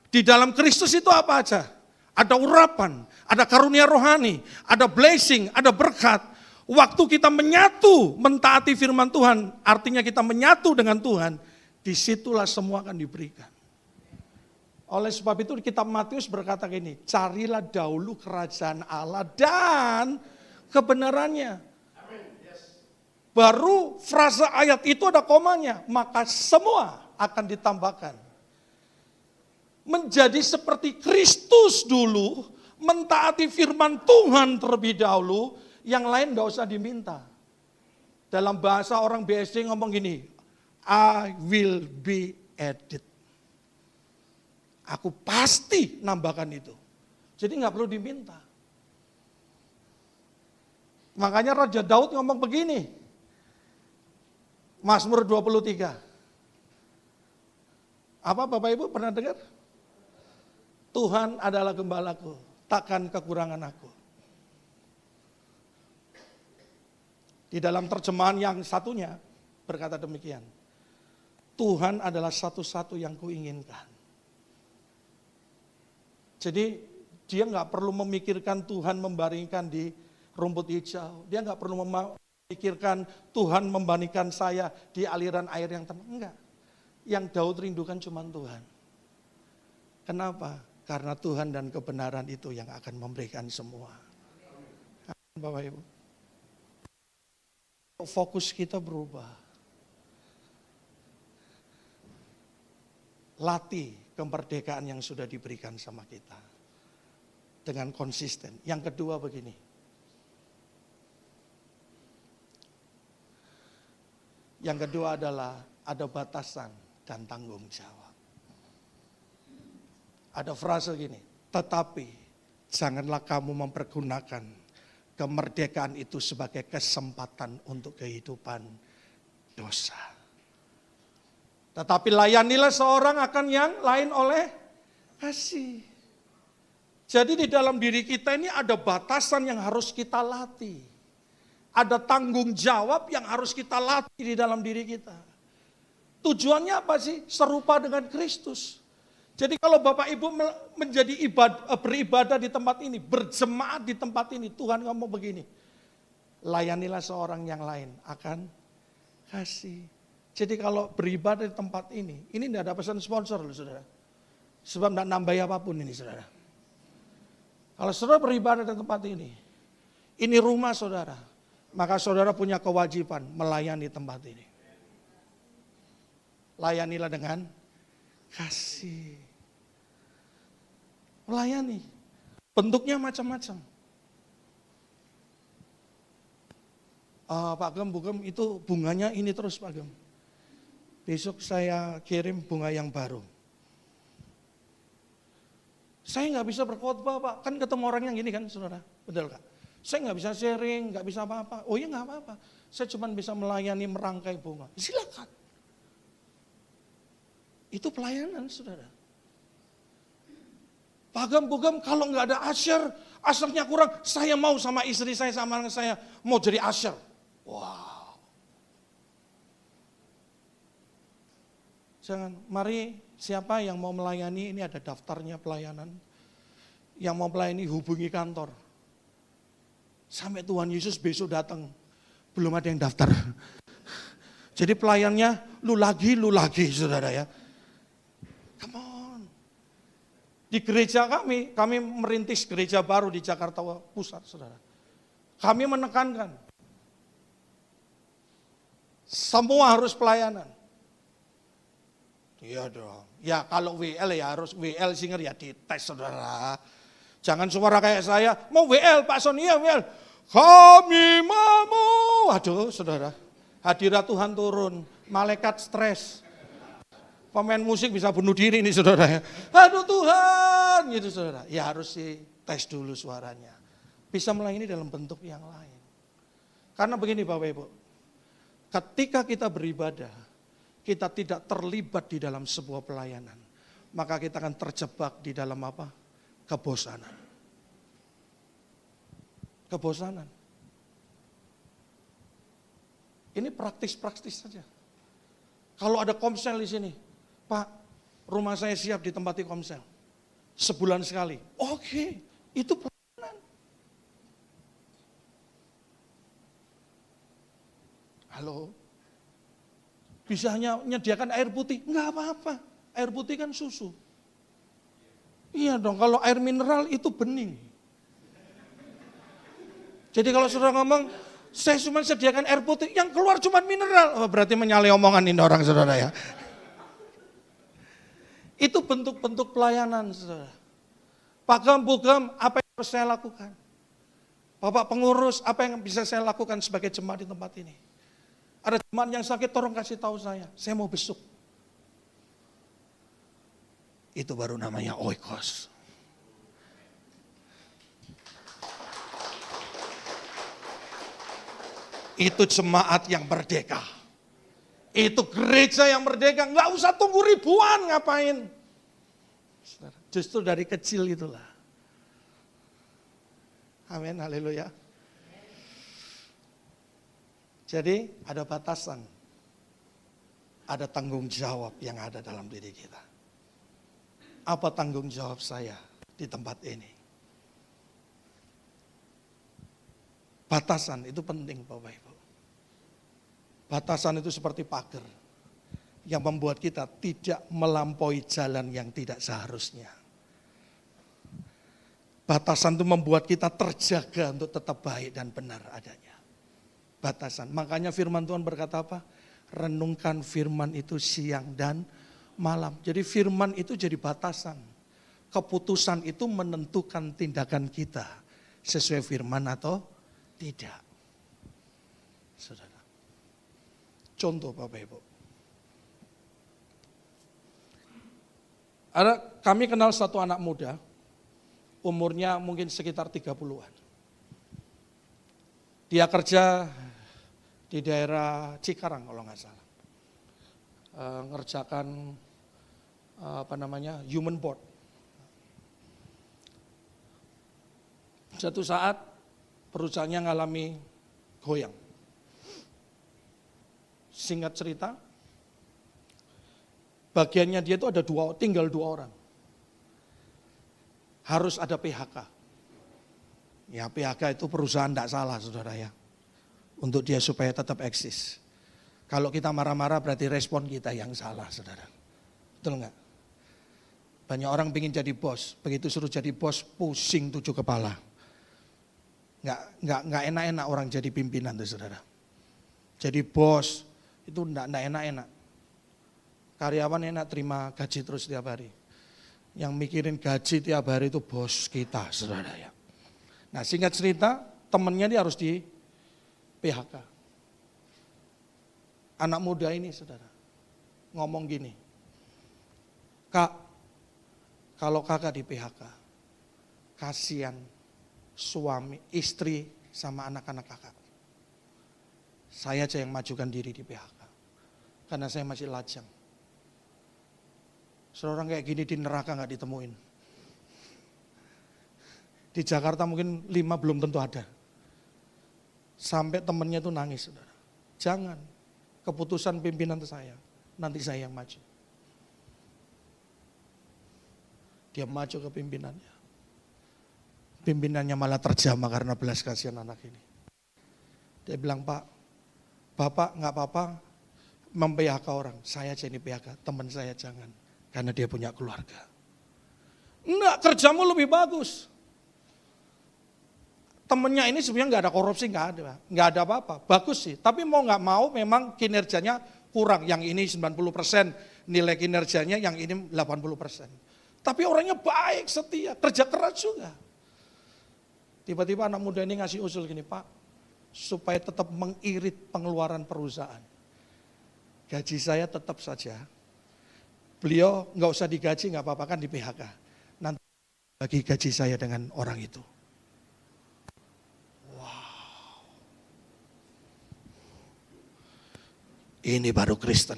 di dalam Kristus itu apa aja? Ada urapan, ada karunia rohani, ada blessing, ada berkat. Waktu kita menyatu, mentaati firman Tuhan, artinya kita menyatu dengan Tuhan, disitulah semua akan diberikan. Oleh sebab itu kitab Matius berkata gini, carilah dahulu kerajaan Allah dan kebenarannya. Baru frase ayat itu ada komanya, maka semua akan ditambahkan. Menjadi seperti Kristus dulu, mentaati firman Tuhan terlebih dahulu, yang lain gak usah diminta. Dalam bahasa orang BSD ngomong gini, I will be added. Aku pasti nambahkan itu. Jadi gak perlu diminta. Makanya Raja Daud ngomong begini, Mazmur 23. Apa Bapak Ibu pernah dengar? Tuhan adalah gembalaku, takkan kekurangan aku. Di dalam terjemahan yang satunya berkata demikian. Tuhan adalah satu-satu yang kuinginkan. Jadi dia nggak perlu memikirkan Tuhan membaringkan di rumput hijau. Dia nggak perlu memikirkan Tuhan membandingkan saya di aliran air yang tenang. Enggak. Yang Daud rindukan cuma Tuhan. Kenapa? Karena Tuhan dan kebenaran itu yang akan memberikan semua. Bapak Ibu. Fokus kita berubah. Latih kemerdekaan yang sudah diberikan sama kita. Dengan konsisten. Yang kedua begini. Yang kedua adalah ada batasan dan tanggung jawab. Ada frase gini, tetapi janganlah kamu mempergunakan kemerdekaan itu sebagai kesempatan untuk kehidupan dosa. Tetapi layanilah seorang akan yang lain oleh kasih. Jadi di dalam diri kita ini ada batasan yang harus kita latih. Ada tanggung jawab yang harus kita latih di dalam diri kita. Tujuannya apa sih? Serupa dengan Kristus. Jadi kalau Bapak Ibu menjadi beribadah di tempat ini, berjemaat di tempat ini, Tuhan ngomong begini, layanilah seorang yang lain akan kasih. Jadi kalau beribadah di tempat ini tidak ada pesan sponsor loh saudara. Sebab tidak nambah apapun ini saudara. Kalau saudara beribadah di tempat ini rumah saudara, maka saudara punya kewajiban melayani tempat ini. Layanilah dengan kasih. Melayani. Bentuknya macam-macam. Pak Gem, Bu Gem, itu bunganya ini terus Pak Gem. Besok saya kirim bunga yang baru. Saya nggak bisa berkhotbah Pak, kan ketemu orang yang gini kan saudara, betul Kak? Saya nggak bisa sharing, nggak bisa apa-apa. Oh iya nggak apa-apa, saya cuma bisa melayani merangkai bunga. Silakan. Itu pelayanan saudara. Pagam bugam kalau nggak ada asyarnya kurang, saya mau sama istri saya, sama anak saya, mau jadi asyar. Wow. Jangan, mari siapa yang mau melayani, ini ada daftarnya pelayanan. Yang mau melayani hubungi kantor. Sampai Tuhan Yesus besok datang, belum ada yang daftar. Jadi pelayannya lu lagi saudara ya. Come on. Di gereja kami merintis gereja baru di Jakarta Pusat saudara. Kami menekankan, semua harus pelayanan. Iya dong. Ya kalau WL ya harus WL singer ya dites saudara. Jangan suara kayak saya, mau WL Pak Son, iya WL. Kami mau. Aduh saudara, hadirat Tuhan turun, malaikat stres. Pemain musik bisa bunuh diri nih saudara ya. Aduh Tuhan, gitu saudara. Ya harus sih tes dulu suaranya. Bisa melayani dalam bentuk yang lain. Karena begini Bapak Ibu, ketika kita beribadah, kita tidak terlibat di dalam sebuah pelayanan, maka kita akan terjebak di dalam apa? Kebosanan. Kebosanan. Ini praktis-praktis saja. Kalau ada komsel di sini, Pak, rumah saya siap ditempati komsel. Sebulan sekali. Oke, itu pelayanan. Halo? Bisa hanya menyediakan air putih? Enggak apa-apa, air putih kan susu. Iya dong, kalau air mineral itu bening. Jadi kalau saudara ngomong, saya cuma sediakan air putih, yang keluar cuma mineral. Oh, berarti menyalahi omongan ini orang saudara ya. Itu bentuk-bentuk pelayanan saudara. Pagam, bugam, apa yang harus saya lakukan? Bapak pengurus, apa yang bisa saya lakukan sebagai jemaat di tempat ini? Ada jemaat yang sakit, tolong kasih tahu saya mau besuk. Itu baru namanya oikos. Itu jemaat yang merdeka. Itu gereja yang merdeka, nggak usah tunggu ribuan ngapain. Justru dari kecil itulah. Amin, haleluya. Jadi ada batasan, ada tanggung jawab yang ada dalam diri kita. Apa tanggung jawab saya di tempat ini? Batasan itu penting Bapak Ibu. Batasan itu seperti pagar yang membuat kita tidak melampaui jalan yang tidak seharusnya. Batasan itu membuat kita terjaga untuk tetap baik dan benar adanya. Batasan. Makanya firman Tuhan berkata apa? Renungkan firman itu siang dan malam. Jadi firman itu jadi batasan. Keputusan itu menentukan tindakan kita sesuai firman atau tidak. Saudara. Contoh Bapak Ibu. Kami kenal satu anak muda, umurnya mungkin sekitar 30-an. Dia kerja di daerah Cikarang kalau nggak salah. ngerjakan human board. Suatu saat perusahaannya ngalami goyang. Singkat cerita, bagiannya dia itu ada tinggal dua orang. Harus ada PHK. Ya, PHK itu perusahaan tidak salah, saudara ya. Untuk dia supaya tetap eksis. Kalau kita marah-marah berarti respon kita yang salah, saudara. Betul enggak? Banyak orang ingin jadi bos, begitu suruh jadi bos pusing 7 kepala. Enggak enak-enak orang jadi pimpinan tuh, saudara. Jadi bos itu enggak enak-enak. Karyawan enak terima gaji terus tiap hari. Yang mikirin gaji tiap hari itu bos kita, saudara ya. Nah, singkat cerita, temennya dia harus di PHK. Anak muda ini, saudara, ngomong gini, Kak, kalau kakak di PHK, kasihan suami, istri, sama anak-anak kakak. Saya aja yang majukan diri di PHK, karena saya masih lajang. Seorang kayak gini di neraka gak ditemuin. Di Jakarta mungkin 5 belum tentu ada. Sampai temennya itu nangis, saudara. Jangan, keputusan pimpinan saya, nanti saya yang maju. Dia maju ke pimpinannya. Pimpinannya malah terjamah karena belas kasihan anak ini. Dia bilang, Pak, Bapak gak apa-apa mem-PHK orang. Saya aja ini PHK, teman saya jangan. Karena dia punya keluarga. Enggak, kerjamu lebih bagus. Temennya ini sebenarnya nggak ada korupsi, nggak ada apa-apa, bagus sih. Tapi mau nggak mau memang kinerjanya kurang. Yang ini 90% nilai kinerjanya, yang ini 80%. Tapi orangnya baik, setia, kerja keras juga. Tiba-tiba anak muda ini ngasih usul gini, Pak, supaya tetap mengirit pengeluaran perusahaan. Gaji saya tetap saja. Beliau nggak usah digaji, nggak apa-apa kan di PHK. Nanti bagi gaji saya dengan orang itu. Ini baru Kristen.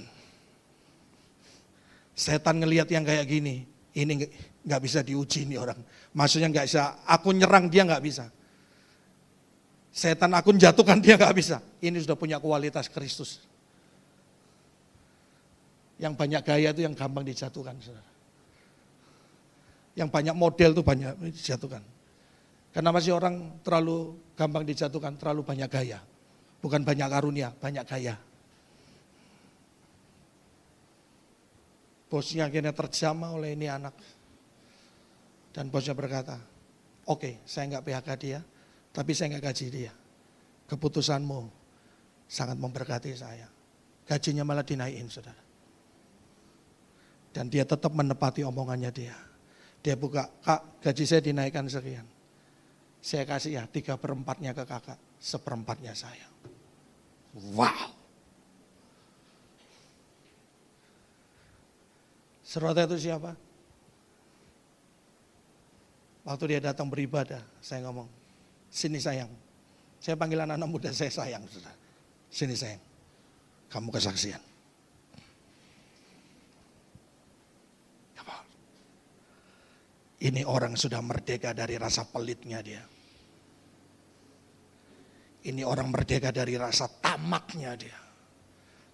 Setan ngelihat yang kayak gini, ini nggak bisa diuji nih orang. Maksudnya nggak bisa, aku nyerang dia nggak bisa. Setan aku jatuhkan dia nggak bisa. Ini sudah punya kualitas Kristus. Yang banyak gaya itu yang gampang dijatuhkan, saudara. Yang banyak model itu banyak dijatuhkan. Karena masih orang terlalu gampang dijatuhkan, terlalu banyak gaya. Bukan banyak karunia, banyak gaya. Bosnya akhirnya terjamah oleh ini anak. Dan bosnya berkata, oke, saya nggak PHK dia, tapi saya nggak gaji dia. Keputusanmu sangat memberkati saya. Gajinya malah dinaikin, saudara. Dan dia tetap menepati omongannya dia. Dia buka, Kak, gaji saya dinaikkan sekian. Saya kasih ya 3/4-nya ke kakak, 1/4-nya saya. Wow. Saudara itu siapa? Waktu dia datang beribadah, saya ngomong, sini sayang. Saya panggil anak-anak muda, saya sayang, saudara. Sini sayang, kamu kesaksian. Ini orang sudah merdeka dari rasa pelitnya dia. Ini orang merdeka dari rasa tamaknya dia.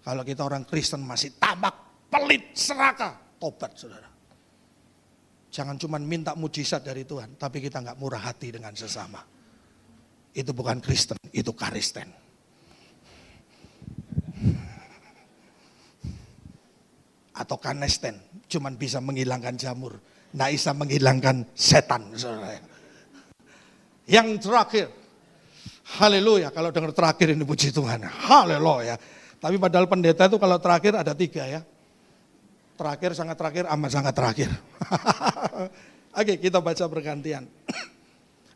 Kalau kita orang Kristen masih tamak, pelit, serakah, tobat, saudara. Jangan cuma minta mujizat dari Tuhan, tapi kita nggak murah hati dengan sesama. Itu bukan Kristen, itu Karisten. Atau kanesten, cuman bisa menghilangkan jamur, nggak bisa menghilangkan setan, saudara. Yang terakhir, haleluya, kalau dengar terakhir ini puji Tuhan, haleluya. Tapi padahal pendeta itu kalau terakhir ada 3 ya. Terakhir, sangat terakhir, amat sangat terakhir. Oke, kita baca bergantian.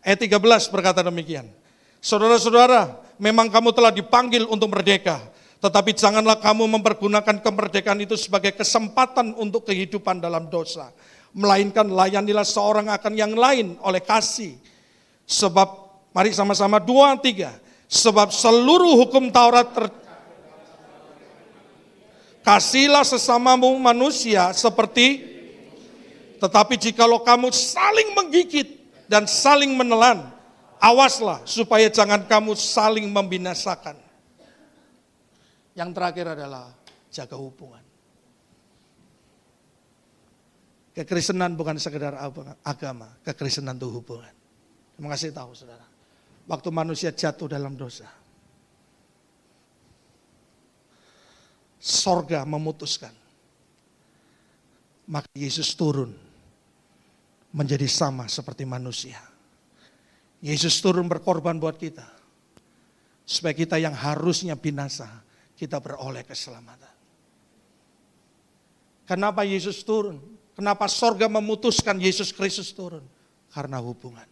Ayat 13 berkata demikian. Saudara-saudara, memang kamu telah dipanggil untuk merdeka. Tetapi janganlah kamu mempergunakan kemerdekaan itu sebagai kesempatan untuk kehidupan dalam dosa. Melainkan layanilah seorang akan yang lain oleh kasih. Sebab, mari sama-sama 2, 3. Sebab seluruh hukum Taurat Kasihilah sesamamu manusia seperti, tetapi jikalau kamu saling menggigit dan saling menelan, awaslah supaya jangan kamu saling membinasakan. Yang terakhir adalah jaga hubungan. Kekristenan bukan sekedar agama, kekristenan itu hubungan. Terima kasih tahu saudara, waktu manusia jatuh dalam dosa, sorga memutuskan, maka Yesus turun menjadi sama seperti manusia. Yesus turun berkorban buat kita, supaya kita yang harusnya binasa, kita beroleh keselamatan. Kenapa Yesus turun? Kenapa sorga memutuskan Yesus Kristus turun? Karena hubungan.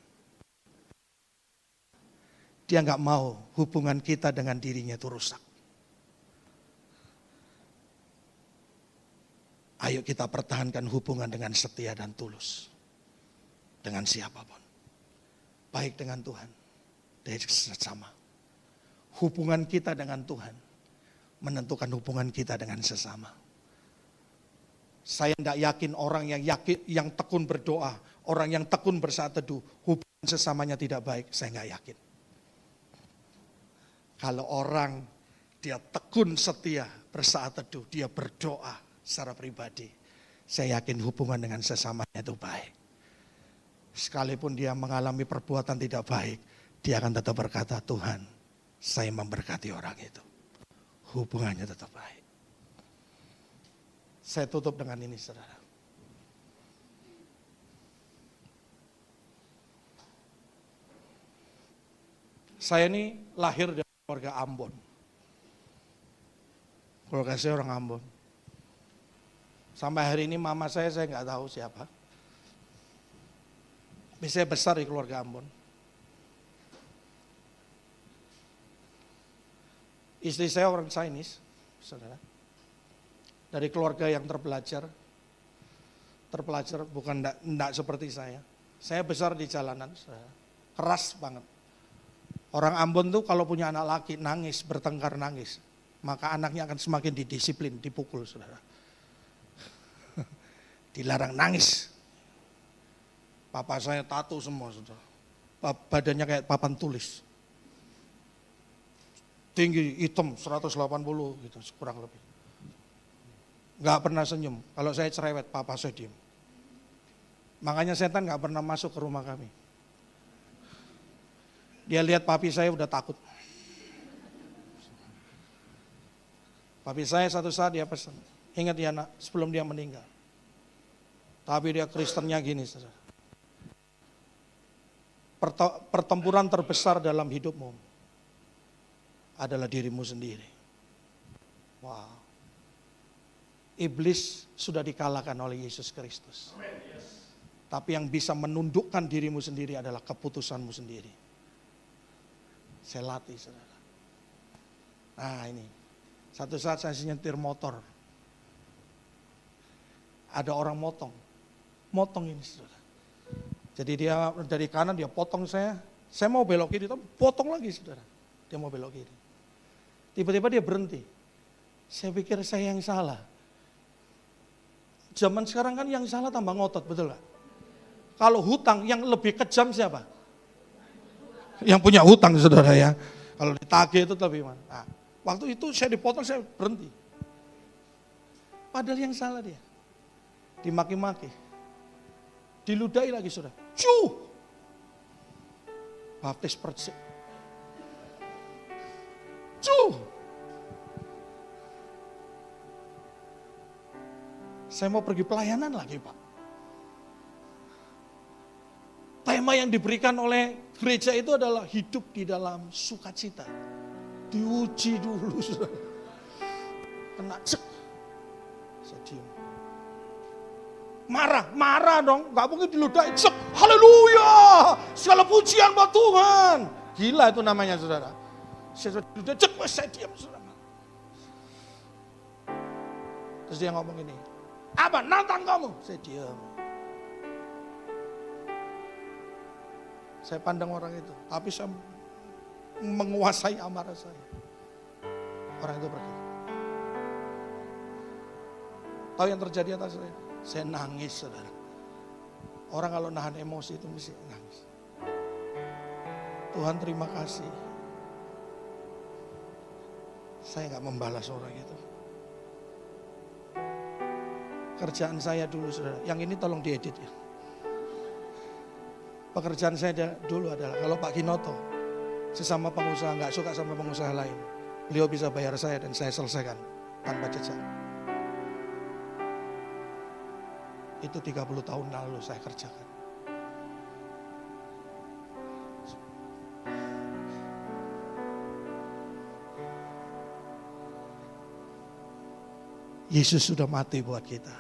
Dia nggak mau hubungan kita dengan dirinya itu rusak. Ayo kita pertahankan hubungan dengan setia dan tulus. Dengan siapapun. Baik dengan Tuhan, dari sesama. Hubungan kita dengan Tuhan menentukan hubungan kita dengan sesama. Saya tidak yakin orang yang tekun berdoa, orang yang tekun bersaat teduh, hubungan sesamanya tidak baik, saya nggak yakin. Kalau orang dia tekun setia bersaat teduh, dia berdoa secara pribadi, saya yakin hubungan dengan sesamanya itu baik. Sekalipun dia mengalami perbuatan tidak baik, dia akan tetap berkata, Tuhan, saya memberkati orang itu. Hubungannya tetap baik. Saya tutup dengan ini, saudara. Saya ini lahir dari keluarga Ambon. Keluarga saya orang Ambon. Sampai hari ini mama saya nggak tahu siapa. Saya besar di keluarga Ambon. Istri saya orang Chinese, saudara. Dari keluarga yang terpelajar bukan enggak seperti saya. Saya besar di jalanan, keras banget. Orang Ambon tuh kalau punya anak laki nangis, bertengkar nangis, maka anaknya akan semakin didisiplin, dipukul, saudara. Dilarang nangis. Papa saya tato semua, saudara. Badannya kayak papan tulis. Tinggi, hitam, 180 gitu, kurang lebih. Gak pernah senyum. Kalau saya cerewet, papa saya diem. Makanya setan gak pernah masuk ke rumah kami. Dia lihat papi saya udah takut. Papi saya satu saat dia pesan, ingat ya nak, sebelum dia meninggal. Tapi dia Kristennya gini, saudara. Pertempuran terbesar dalam hidupmu adalah dirimu sendiri. Wow. Iblis sudah dikalahkan oleh Yesus Kristus. Tapi yang bisa menundukkan dirimu sendiri adalah keputusanmu sendiri. Saya latih, saudara. Nah ini, satu saat saya nyetir motor. Ada orang motong ini, saudara. Jadi dia dari kanan dia potong saya mau belok kiri, tapi potong lagi, saudara. Dia mau belok kiri. Tiba-tiba dia berhenti. Saya pikir saya yang salah. Zaman sekarang kan yang salah tambah ngotot, betul gak? Kalau hutang yang lebih kejam siapa? Yang punya hutang, saudara ya. Kalau ditagih itu lebih mana? Nah, waktu itu saya dipotong, saya berhenti. Padahal yang salah dia. Dimaki-maki. Diludahi lagi, saudara. Cuh! Baptis persik. Cuh! Saya mau pergi pelayanan lagi, Pak. Tema yang diberikan oleh gereja itu adalah hidup di dalam sukacita. Diuji dulu, saudara. Kena cek. Saya diam. Marah dong. Gak mungkin diludahi. Cek, haleluya. Segala pujian buat Tuhan. Gila itu namanya, saudara. Saya diludahi, cek, saya diam, saudara. Terus dia ngomong ini. Apa? Nantang kamu? Saya diam. Saya pandang orang itu, tapi saya menguasai amarah saya. Orang itu pergi. Tahu yang terjadi atas saya? Saya nangis, saudara. Orang kalau nahan emosi itu mesti nangis. Tuhan terima kasih. Saya nggak membalas orang itu. Kerjaan saya dulu, saudara. Yang ini tolong diedit ya. Pekerjaan saya dulu adalah kalau Pak Kinoto sesama pengusaha nggak suka sama pengusaha lain, beliau bisa bayar saya dan saya selesaikan tanpa jejak. Itu 30 tahun lalu saya kerjakan. Yesus sudah mati buat kita.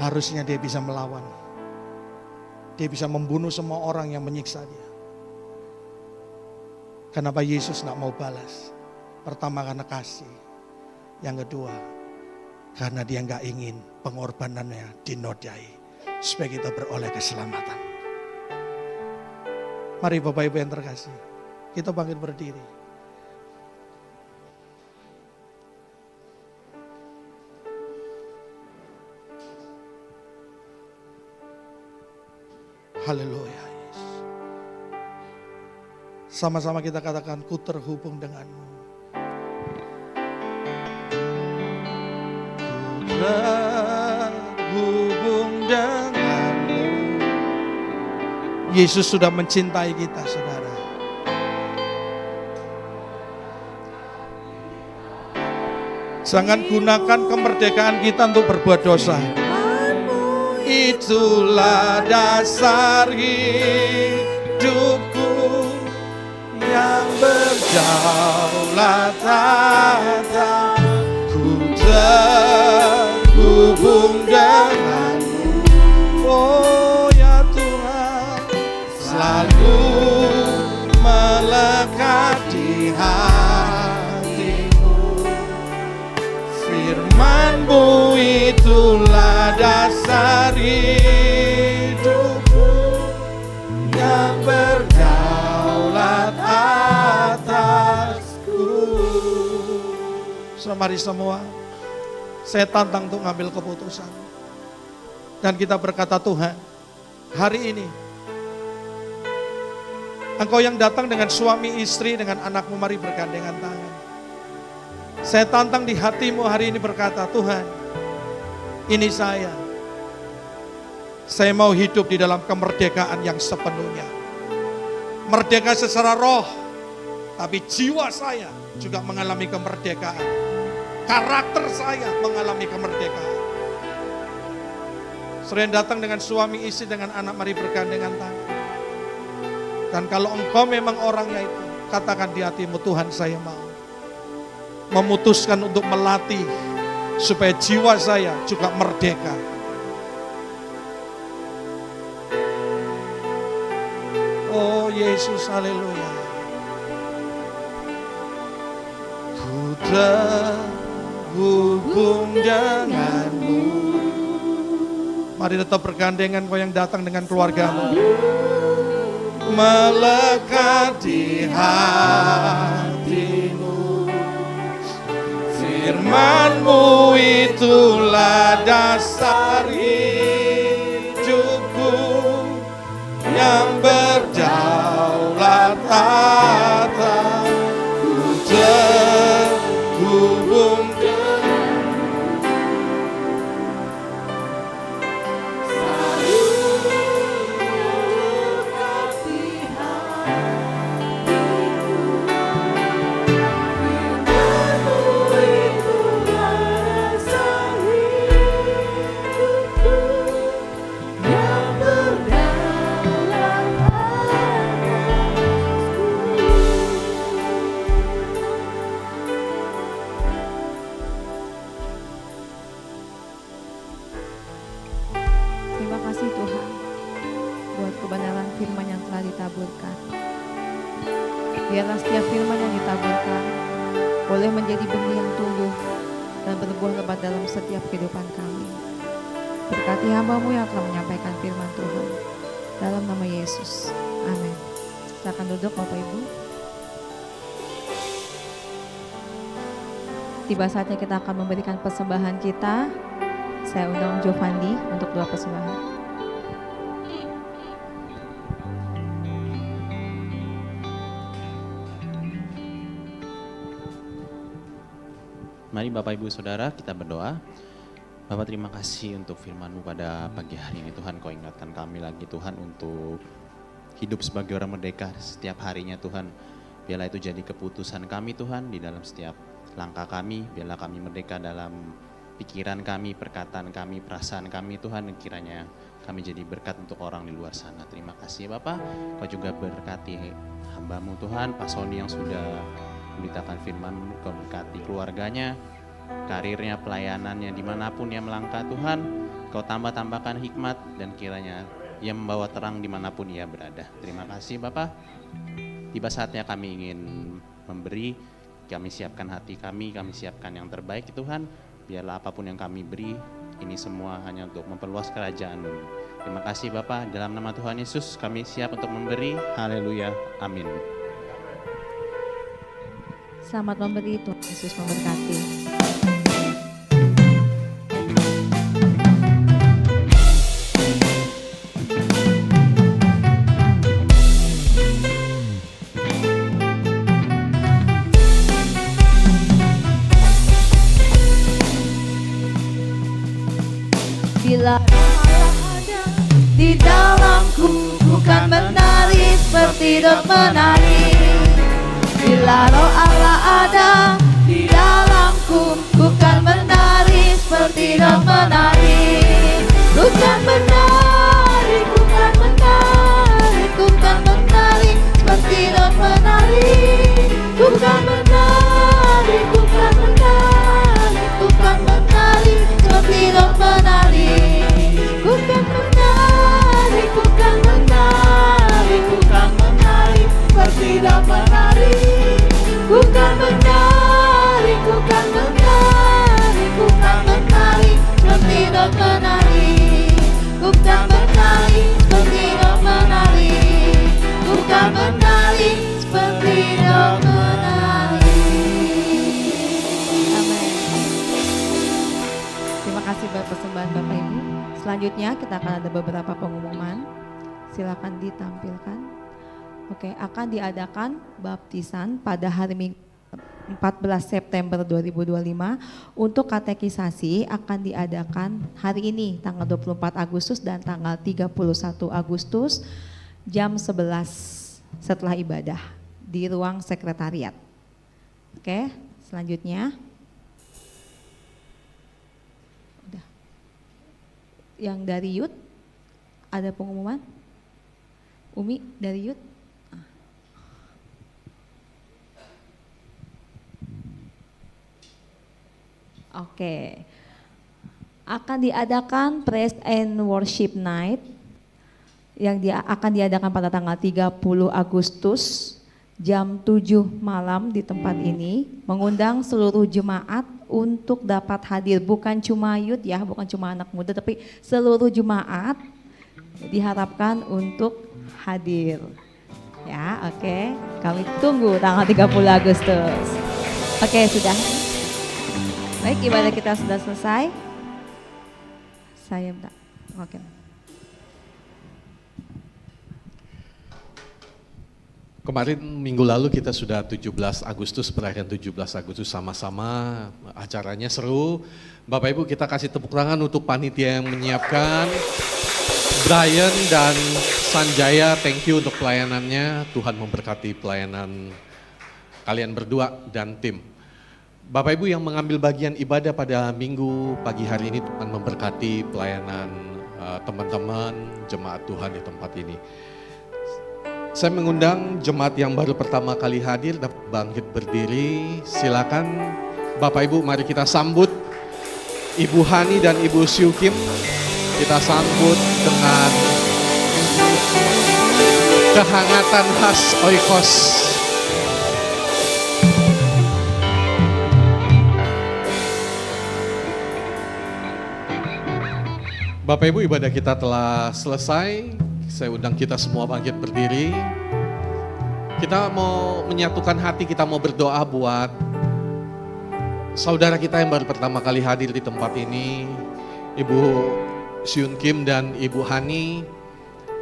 Harusnya dia bisa melawan. Dia bisa membunuh semua orang yang menyiksa dia. Kenapa Yesus gak mau balas? Pertama karena kasih. Yang kedua, karena dia gak ingin pengorbanannya dinodai. Supaya kita beroleh keselamatan. Mari Bapak Ibu yang terkasih. Kita bangkit berdiri. Haleluya Yesus. Sama-sama kita katakan, ku terhubung denganmu. Ku terhubung denganmu. Yesus sudah mencintai kita, saudara. Jangan gunakan kemerdekaan kita untuk berbuat dosa. Itulah dasar hidupku yang berdaulat atas. Ku terhubung denganmu, oh ya Tuhan, selalu melekat di hatimu. Firman-Mu itulah dasar hidupku yang berdaulat atasku. Mari semua, saya tantang untuk ngambil keputusan. Dan kita berkata, Tuhan, hari ini Engkau yang datang dengan suami istri, dengan anakmu, mari bergandengan tangan. Saya tantang di hatimu hari ini berkata, Tuhan, ini saya. Saya mau hidup di dalam kemerdekaan yang sepenuhnya. Merdeka secara roh, tapi jiwa saya juga mengalami kemerdekaan. Karakter saya mengalami kemerdekaan. Sering datang dengan suami istri, dengan anak, mari bergandengan tangan. Dan kalau engkau memang orangnya itu, katakan di hatimu, Tuhan saya mau memutuskan untuk melatih supaya jiwa saya juga merdeka. Oh Yesus, haleluya. Ku terhubung denganmu. Mari tetap bergandengan kau yang datang dengan keluargamu. Melekat di hatimu. Firman-Mu itulah dasar hidupku yang berdaulat atas. Ku terhubung biarlah setiap firman yang ditaburkan boleh menjadi benih yang tumbuh dan berbuah lebat dalam setiap kehidupan kami. Berkati hamba-Mu yang telah menyampaikan firman Tuhan. Dalam nama Yesus. Amin. Silakan duduk Bapak Ibu. tiba saatnya kita akan memberikan persembahan kita. Saya undang Jovandi untuk doa persembahan. Mari Bapak Ibu Saudara kita berdoa. Bapak terima kasih untuk firman-Mu pada pagi hari ini Tuhan. Kau ingatkan kami lagi Tuhan untuk hidup sebagai orang merdeka setiap harinya Tuhan. Biarlah itu jadi keputusan kami Tuhan di dalam setiap langkah kami. Biarlah kami merdeka dalam pikiran kami, perkataan kami, perasaan kami Tuhan. Dan kiranya kami jadi berkat untuk orang di luar sana. Terima kasih Bapak. Kau juga berkati hamba-Mu Tuhan, Pak Sony yang sudah memberitakan firman, Kau berkati keluarganya, karirnya, pelayanannya, dimanapun ia melangkah Tuhan, Kau tambahkan hikmat dan kiranya ia membawa terang dimanapun ia berada. Terima kasih Bapak. Tiba saatnya kami ingin memberi, kami siapkan hati kami siapkan yang terbaik Tuhan. Biarlah apapun yang kami beri, ini semua hanya untuk memperluas kerajaan-Mu. Terima kasih Bapak, dalam nama Tuhan Yesus kami siap untuk memberi. Haleluya, amin. Selamat memberi, Tuhan Yesus memberkati. Bila ada di dalamku, bukan menari seperti dok menari. Bila roh Allah ada di dalamku, bukan menari seperti dok menari. Bukan menari, bukan menari, bukan menari seperti dok menari. Bukan menari, bukan menari, bukan menari seperti dok menari. Bukan menari, bukan menari, bukan menari seperti dok menari. Bukan menari, bukan menari, bukan menari seperti dok menari. Bukan menari seperti dok menari. Bukan menari seperti dok menari. Amin. Terima kasih buat persembahan Bapak Ibu. Selanjutnya kita akan ada beberapa pengumuman. Silakan ditampilkan. Oke, akan diadakan baptisan pada hari Minggu 14 September 2025. Untuk katekisasi akan diadakan hari ini tanggal 24 Agustus dan tanggal 31 Agustus jam 11 setelah ibadah di ruang sekretariat. Oke, selanjutnya. Udah. Yang dari Youth ada pengumuman? Umi dari Youth? Oke, akan diadakan Praise and Worship Night yang akan diadakan pada tanggal 30 Agustus jam 7 malam di tempat ini, mengundang seluruh jemaat untuk dapat hadir, bukan cuma youth ya, bukan cuma anak muda, tapi seluruh jemaat diharapkan untuk hadir. Ya, oke, kami tunggu tanggal 30 Agustus. Oke, sudah. Baik, ibadah kita sudah selesai. Saya minta. Oke. Kemarin minggu lalu kita sudah 17 Agustus, perayaan 17 Agustus sama-sama, acaranya seru. Bapak Ibu kita kasih tepuk tangan untuk panitia yang menyiapkan. Brian dan Sanjaya, thank you untuk pelayanannya. Tuhan memberkati pelayanan kalian berdua dan tim. Bapak Ibu yang mengambil bagian ibadah pada minggu pagi hari ini, Tuhan memberkati pelayanan teman-teman jemaat Tuhan di tempat ini. Saya mengundang jemaat yang baru pertama kali hadir dapat bangkit berdiri. Silakan Bapak Ibu, mari kita sambut Ibu Hani dan Ibu Siu Kim. Kita sambut dengan kehangatan khas Oikos. Bapak Ibu, ibadah kita telah selesai. Saya undang kita semua bangkit berdiri. Kita mau menyatukan hati, kita mau berdoa buat saudara kita yang baru pertama kali hadir di tempat ini, Ibu Syun Kim dan Ibu Hani,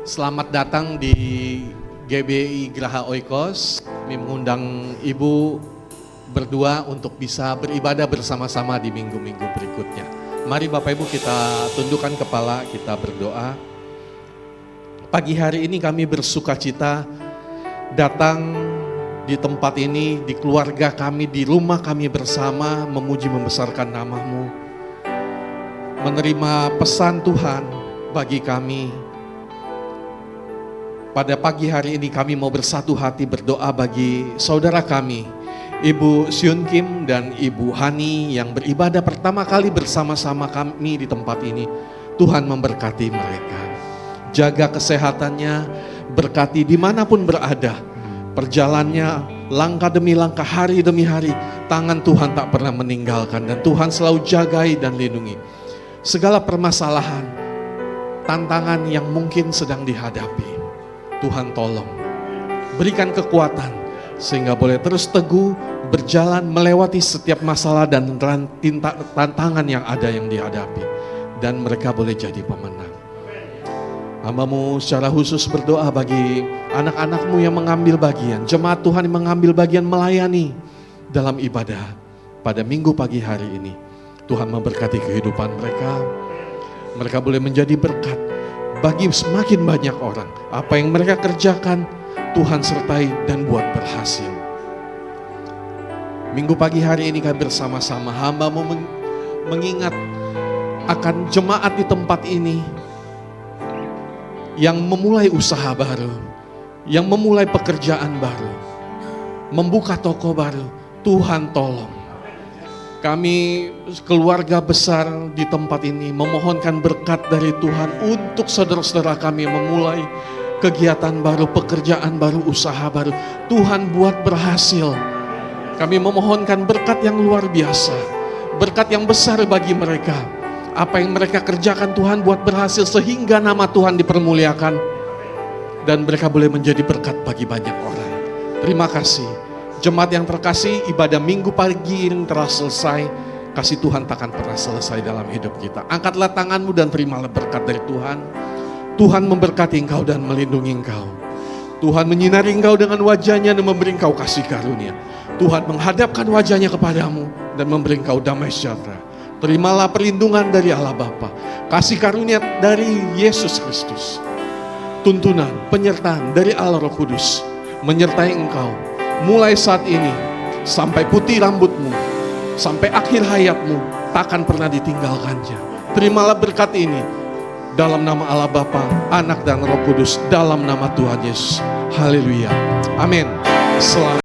selamat datang di GBI Graha Oikos. Kami mengundang Ibu berdua untuk bisa beribadah bersama-sama di minggu-minggu berikutnya. Mari Bapak Ibu kita tundukkan kepala, kita berdoa. Pagi hari ini kami bersukacita datang di tempat ini, di keluarga kami, di rumah kami bersama memuji membesarkan nama-Mu. Menerima pesan Tuhan bagi kami. Pada pagi hari ini kami mau bersatu hati berdoa bagi saudara kami, Ibu Syun Kim dan Ibu Hani yang beribadah pertama kali bersama-sama kami di tempat ini. Tuhan memberkati mereka. Jaga kesehatannya, berkati dimanapun berada. Perjalannya langkah demi langkah, hari demi hari, tangan Tuhan tak pernah meninggalkan dan Tuhan selalu jagai dan lindungi. Segala permasalahan, tantangan yang mungkin sedang dihadapi, Tuhan tolong. Berikan kekuatan sehingga boleh terus teguh berjalan melewati setiap masalah dan tantangan yang ada yang dihadapi. Dan mereka boleh jadi pemenang. Hamba-Mu secara khusus berdoa bagi anak-anak-Mu yang mengambil bagian, jemaat Tuhan yang mengambil bagian melayani dalam ibadah pada minggu pagi hari ini. Tuhan memberkati kehidupan mereka. Mereka boleh menjadi berkat bagi semakin banyak orang. Apa yang mereka kerjakan, Tuhan sertai dan buat berhasil. Minggu pagi hari ini kami bersama-sama, hamba-Mu mengingat akan jemaat di tempat ini yang memulai usaha baru, yang memulai pekerjaan baru, membuka toko baru. Tuhan tolong. Kami keluarga besar di tempat ini memohonkan berkat dari Tuhan untuk saudara-saudara kami yang memulai kegiatan baru, pekerjaan baru, usaha baru. Tuhan buat berhasil. Kami memohonkan berkat yang luar biasa, berkat yang besar bagi mereka. Apa yang mereka kerjakan Tuhan buat berhasil sehingga nama Tuhan dipermuliakan. Dan mereka boleh menjadi berkat bagi banyak orang. Terima kasih. Jemaat yang terkasih, ibadah minggu pagi yang telah selesai. Kasih Tuhan takkan pernah selesai dalam hidup kita. Angkatlah tanganmu dan terimalah berkat dari Tuhan. Tuhan memberkati engkau dan melindungi engkau. Tuhan menyinari engkau dengan wajahnya dan memberi engkau kasih karunia. Tuhan menghadapkan wajahnya kepadamu dan memberi engkau damai sejahtera. Terimalah perlindungan dari Allah Bapa, kasih karunia dari Yesus Kristus, tuntunan, penyertaan dari Allah Roh Kudus menyertai engkau mulai saat ini sampai putih rambutmu, sampai akhir hayatmu, takkan pernah ditinggalkannya. Terimalah berkat ini dalam nama Allah Bapa, Anak dan Roh Kudus, dalam nama Tuhan Yesus. Haleluya. Amin. Selamat